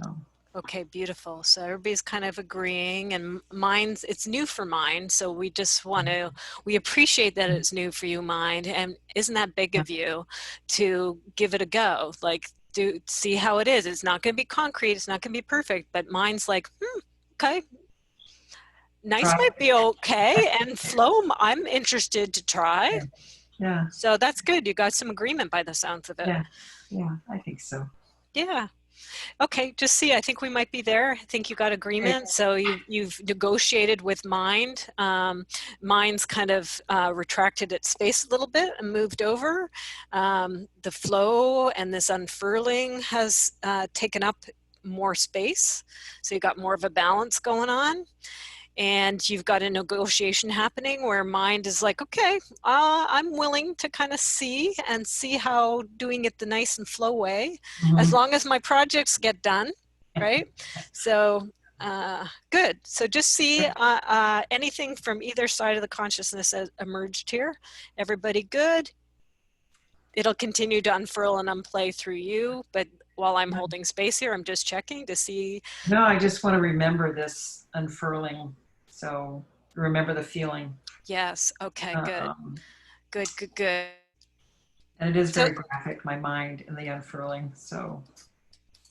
A: Okay, beautiful. So everybody's kind of agreeing, and mine's, it's new for mine. So we just want to, we appreciate that it's new for you, mind. And isn't that big of you to give it a go? Like, see how it is. It's not going to be concrete. It's not going to be perfect, but mine's like, okay. Nice might be okay. And flow, I'm interested to try.
C: Yeah.
A: So that's good. You got some agreement by the sounds of it.
C: Yeah, I think so.
A: Yeah. Okay, just see, I think we might be there. I think you got agreement. So you've negotiated with mind. Mind's kind of retracted its space a little bit and moved over. The flow and this unfurling has taken up more space. So you got more of a balance going on. And you've got a negotiation happening where mind is like, okay, I'm willing to kind of see how doing it the nice and flow way, as long as my projects get done, right? So good. So just see anything from either side of the consciousness has emerged here. Everybody good? It'll continue to unfurl and unplay through you, but while I'm holding space here, I'm just checking to see.
C: No, I just want to remember this unfurling. So remember the feeling.
A: Yes. Okay, good. Good.
C: And it is very graphic, my mind in the unfurling. So.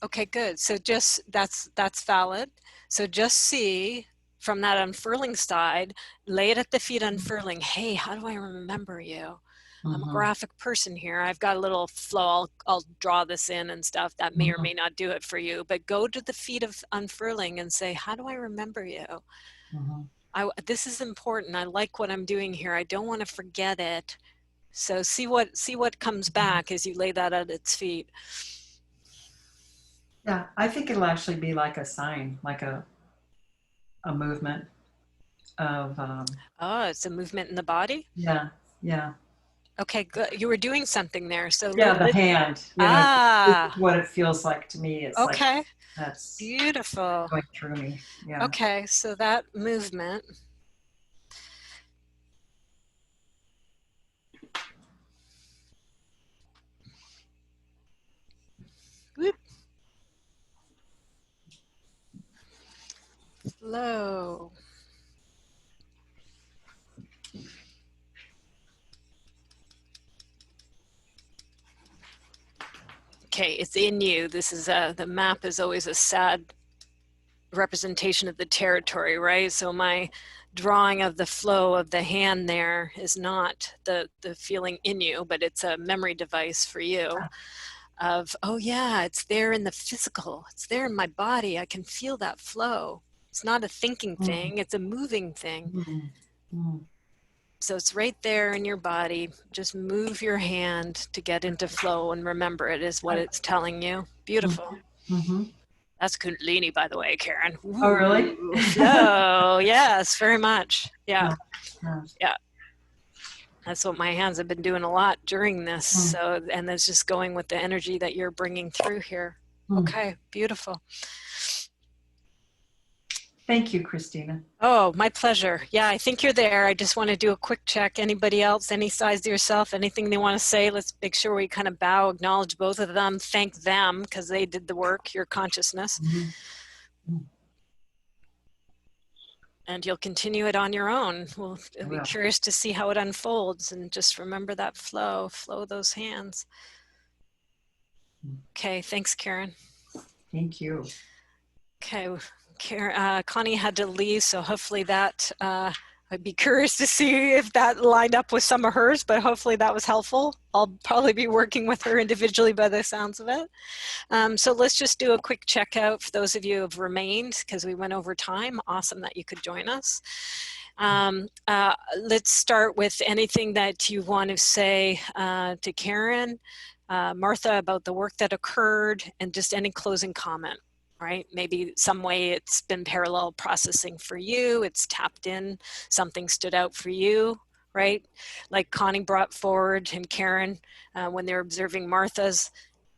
A: Okay, good. So just, that's valid. So just see from that unfurling side, lay it at the feet unfurling. Hey, how do I remember you? I'm a graphic person here. I've got a little flow. I'll draw this in and stuff. That may or may not do it for you, but go to the feet of unfurling and say, how do I remember you? This is important. I like what I'm doing here. I don't want to forget it. So see what comes back as you lay that at its feet.
C: Yeah, I think it'll actually be like a sign, like a movement of.
A: It's a movement in the body?
C: Yeah.
A: Okay, good. You were doing something there. So
C: yeah, the hand. You know, this is what it feels like to me. It's
A: okay.
C: Like that's
A: beautiful.
C: Going through me. Yeah.
A: Okay, so that movement. Whoop. Flow. Okay, it's in you. This is the map is always a sad representation of the territory, right? So my drawing of the flow of the hand there is not the feeling in you, but it's a memory device for you of, oh yeah, it's there in the physical. It's there in my body. I can feel that flow. It's not a thinking thing. It's a moving thing. So it's right there in your body. Just move your hand to get into flow and remember it is what it's telling you. Beautiful. That's Kundalini, by the way, Karen. Ooh,
C: oh, really?
A: flow. Yes, very much. Yeah.
C: Yeah.
A: Yeah. That's what my hands have been doing a lot during this. So, and that's just going with the energy that you're bringing through here. Okay, beautiful.
C: Thank you, Christina.
A: Oh, my pleasure. Yeah, I think you're there. I just want to do a quick check. Anybody else, any size to yourself, anything they want to say? Let's make sure we kind of bow, acknowledge both of them, thank them because they did the work, your consciousness. And you'll continue it on your own. We'll be curious to see how it unfolds, and just remember that flow those hands. Okay, thanks, Karen.
C: Thank you.
A: Okay, Karen, Connie had to leave, so hopefully that, I'd be curious to see if that lined up with some of hers, but hopefully that was helpful. I'll probably be working with her individually by the sounds of it. So let's just do a quick checkout for those of you who have remained, because we went over time. Awesome that you could join us. Let's start with anything that you want to say to Karen, Martha, about the work that occurred, and just any closing comment. Right? Maybe some way it's been parallel processing for you. It's tapped in, something stood out for you, right? Like Connie brought forward and Karen, when they're observing Martha's,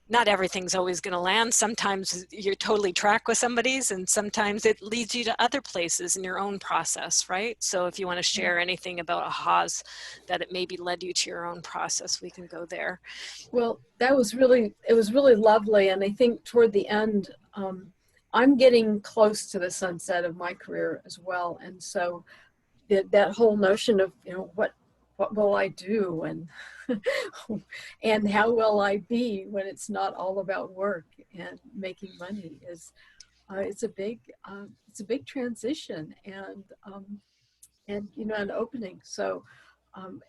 A: not everything's always going to land. Sometimes you're totally track with somebody's, and sometimes it leads you to other places in your own process, right? So if you want to share anything about ahas that it maybe led you to your own process, we can go there.
B: Well, it was really lovely. And I think toward the end, I'm getting close to the sunset of my career as well. And so that whole notion of, what will I do, and and how will I be when it's not all about work and making money is, it's a big transition and an opening. So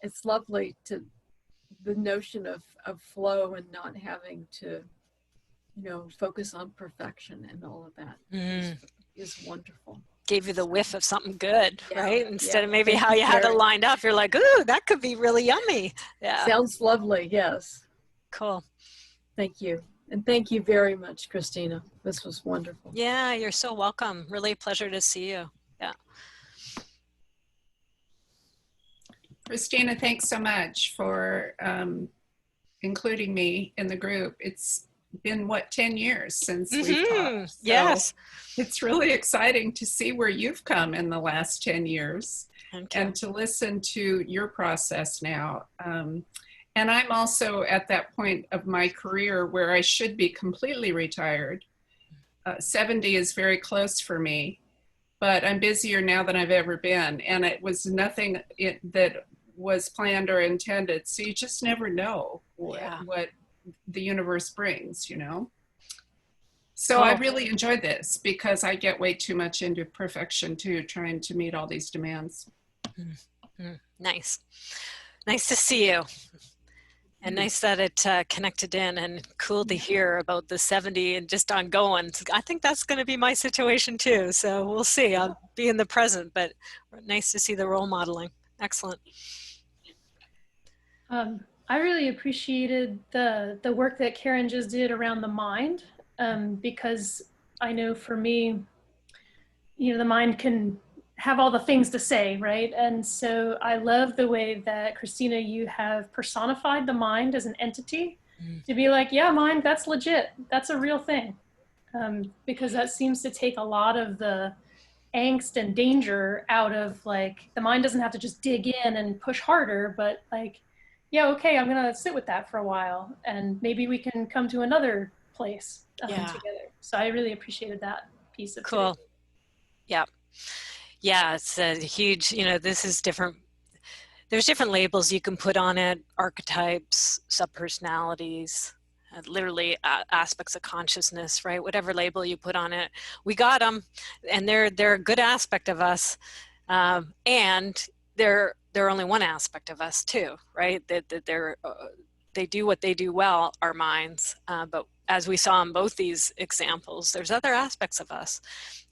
B: it's lovely the notion of flow and not having to, focus on perfection and all of that is wonderful.
A: Gave you the whiff of something good, right? Instead of maybe how you had it lined up, you're like, ooh, that could be really yummy. Yeah.
B: Sounds lovely, yes.
A: Cool.
B: Thank you. And thank you very much, Christina. This was wonderful.
A: Yeah, you're so welcome. Really a pleasure to see you. Yeah.
H: Christina, thanks so much for including me in the group. It's been 10 years since we've talked. So
A: yes,
H: it's really exciting to see where you've come in the last 10 years and to listen to your process now. And I'm also at that point of my career where I should be completely retired. 70 is very close for me, but I'm busier now than I've ever been, and it was nothing that was planned or intended. So you just never know what the universe brings, So I really enjoyed this because I get way too much into perfection too, trying to meet all these demands.
A: Nice. Nice to see you. And nice that it connected in, and cool to hear about the 70 and just ongoing. I think that's going to be my situation too. So we'll see. I'll be in the present, but nice to see the role modeling. Excellent.
I: I really appreciated the work that Karen just did around the mind, because I know for me, the mind can have all the things to say, right? And so I love the way that, Christina, you have personified the mind as an entity to be like, yeah, mind, that's legit. That's a real thing. Because that seems to take a lot of the angst and danger out of, like, the mind doesn't have to just dig in and push harder, but like, yeah, okay, I'm gonna sit with that for a while and maybe we can come to another place together. So I really appreciated that piece of it.
A: Cool. Yeah. Yeah, it's a huge, this is different. There's different labels you can put on it, archetypes, subpersonalities, literally aspects of consciousness, right? Whatever label you put on it, we got them, and they're a good aspect of us, and they're only one aspect of us too, right? That they do what they do well, our minds, but as we saw in both these examples, there's other aspects of us,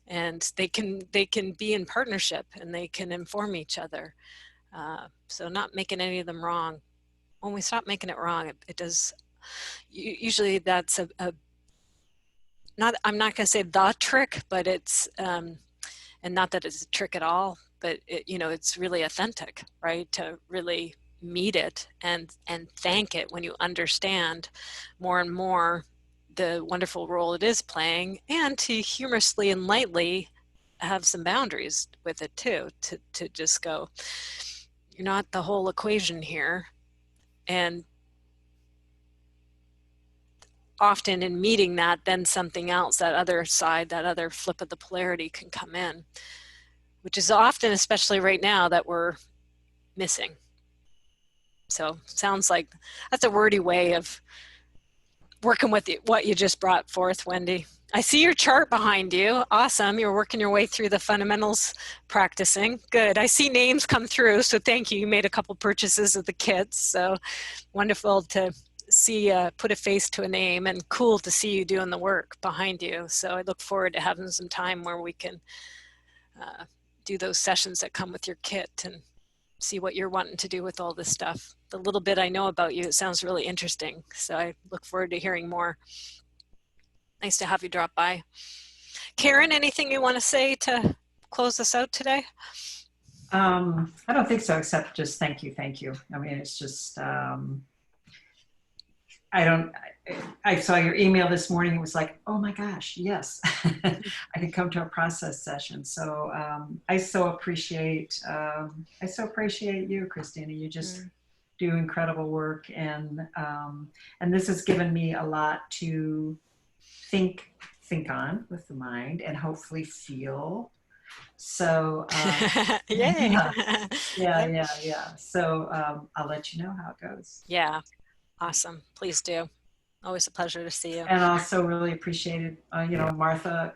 A: and they can be in partnership, and they can inform each other. So not making any of them wrong. When we stop making it wrong, it does. Usually that's I'm not going to say the trick, but it's, and not that it's a trick at all, but it's really authentic, right? To really meet it and thank it when you understand more and more the wonderful role it is playing, and to humorously and lightly have some boundaries with it too, to just go, you're not the whole equation here. And often in meeting that, then something else, that other side, that other flip of the polarity can come in, which is often, especially right now, that we're missing. So sounds like that's a wordy way of working with what you just brought forth, Wendy. I see your chart behind you. Awesome. You're working your way through the fundamentals, practicing. Good. I see names come through, so thank you. You made a couple purchases of the kits, so wonderful to see, put a face to a name, and cool to see you doing the work behind you. So I look forward to having some time where we can do those sessions that come with your kit and see what you're wanting to do with all this stuff. The little bit I know about you, it sounds really interesting. So I look forward to hearing more. Nice to have you drop by. Karen, anything you want to say to close us out today?
C: I don't think so, except just thank you. I mean, it's just, I saw your email this morning. It was like, oh my gosh, yes, I can come to a process session. So I so appreciate you, Christina. You just do incredible work, and this has given me a lot to think on with the mind, and hopefully feel. So
A: Yay.
C: yeah. So I'll let you know how it goes.
A: Yeah, awesome. Please do. Always a pleasure to see you.
C: And also really appreciated, Martha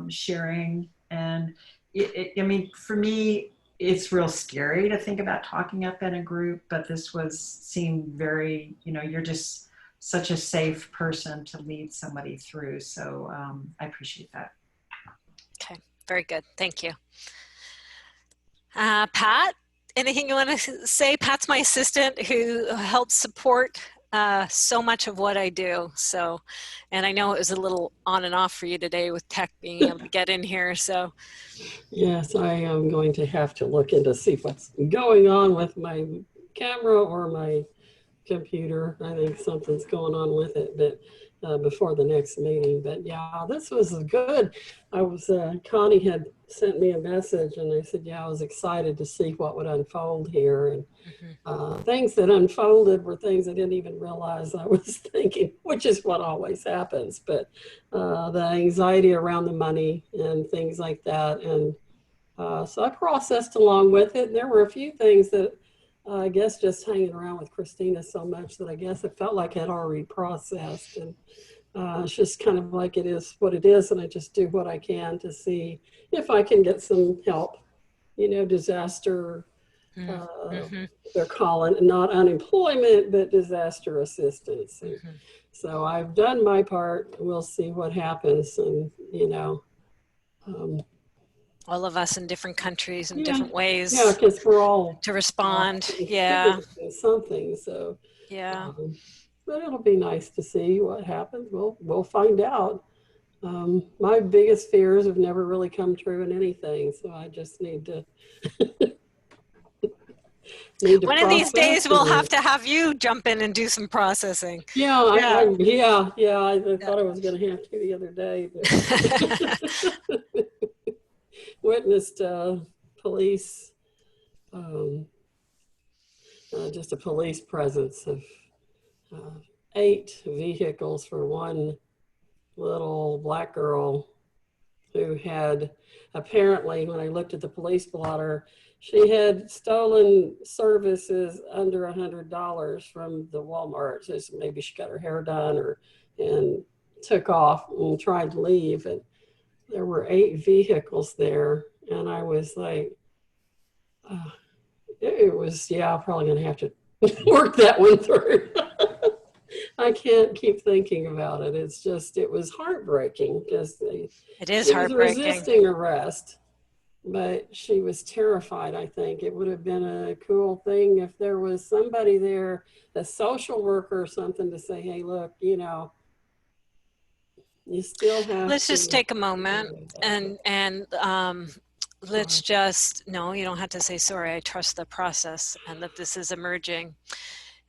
C: sharing. And I mean, for me, it's real scary to think about talking up in a group, but this seemed very, you're just such a safe person to lead somebody through. So I appreciate that.
A: Okay, very good. Thank you. Pat, anything you want to say? Pat's my assistant who helps support so much of what I do. So, and I know it was a little on and off for you today with tech being able to get in here. So,
J: yes, I am going to have to look into see what's going on with my camera or my computer. I think something's going on with it, but before the next meeting. But yeah, this was good. I was Connie had sent me a message, and I said, yeah, I was excited to see what would unfold here, and things that unfolded were things I didn't even realize I was thinking, which is what always happens. But the anxiety around the money and things like that, and so I processed along with it. There were a few things that I guess just hanging around with Christina so much that I guess it felt like I'd already processed, and it's just kind of like it is what it is, and I just do what I can to see if I can get some help, disaster, they're calling, not unemployment, but disaster assistance. So I've done my part. We'll see what happens, and
A: all of us in different countries and different ways.
J: Yeah, because we're all
A: to respond.
J: Something. So
A: yeah.
J: But it'll be nice to see what happens. We'll find out. My biggest fears have never really come true in anything, so I just need to.
A: One of these days, we'll have to have you jump in and do some processing.
J: Yeah, I thought I was going to have to the other day. But witnessed police, just a police presence of 8 vehicles for one little black girl who had apparently, when I looked at the police blotter, she had stolen services under $100 from the Walmart. So maybe she got her hair done and took off and tried to leave. And there were 8 vehicles there. And I was like, it was, yeah, I'm probably going to have to work that one through. I can't keep thinking about it. It's just, it was heartbreaking because
A: It is
J: she was
A: heartbreaking.
J: resisting arrest, but she was terrified. I think it would have been a cool thing if there was somebody there, a social worker or something, to say, hey, look, you know, you still have
A: Let's
J: to.
A: just take a moment and let's just, no, you don't have to say sorry. I trust the process and that this is emerging.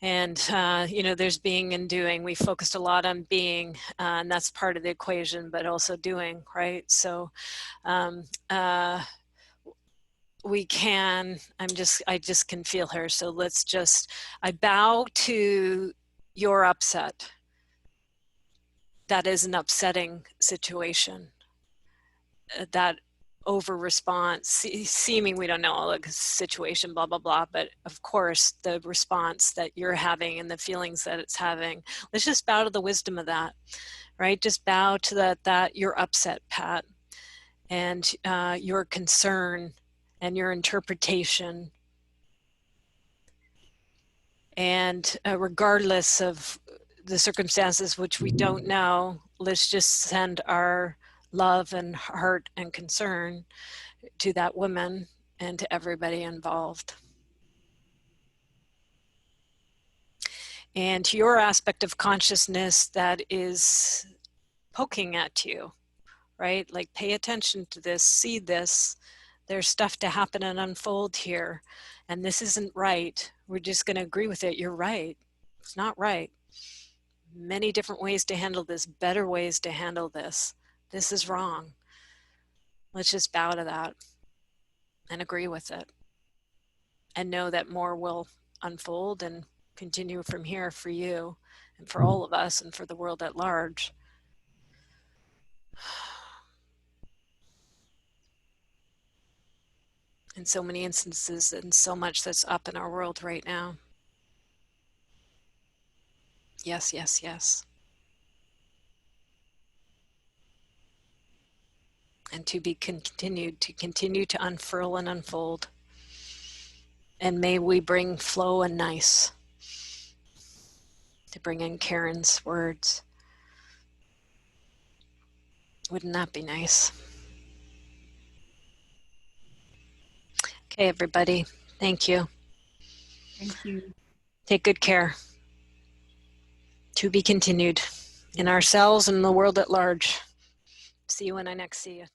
A: And, you know, there's being and doing. We focused a lot on being, and that's part of the equation, but also doing, right? So we can, I just can feel her. So let's just, I bow to your upset. That is an upsetting situation. That over response, seeming we don't know the situation, blah, blah, blah. But of course, the response that you're having and the feelings that it's having, let's just bow to the wisdom of that, right? Just bow to that you're upset, Pat, and your concern and your interpretation. And regardless of the circumstances, which we don't know, let's just send our love and heart and concern to that woman and to everybody involved. And to your aspect of consciousness that is poking at you, right? Like, pay attention to this, see this. There's stuff to happen and unfold here. And this isn't right. We're just going to agree with it. You're right. It's not right. Many different ways to handle this, better ways to handle this. This is wrong. Let's just bow to that and agree with it. And know that more will unfold and continue from here for you and for all of us and for the world at large. In so many instances and so much that's up in our world right now. Yes, yes, yes. And to be continued, to continue to unfurl and unfold. And may we bring flow and nice, to bring in Karen's words. Wouldn't that be nice? Okay, everybody. Thank you.
C: Thank you.
A: Take good care. To be continued in ourselves and the world at large. See you when I next see you.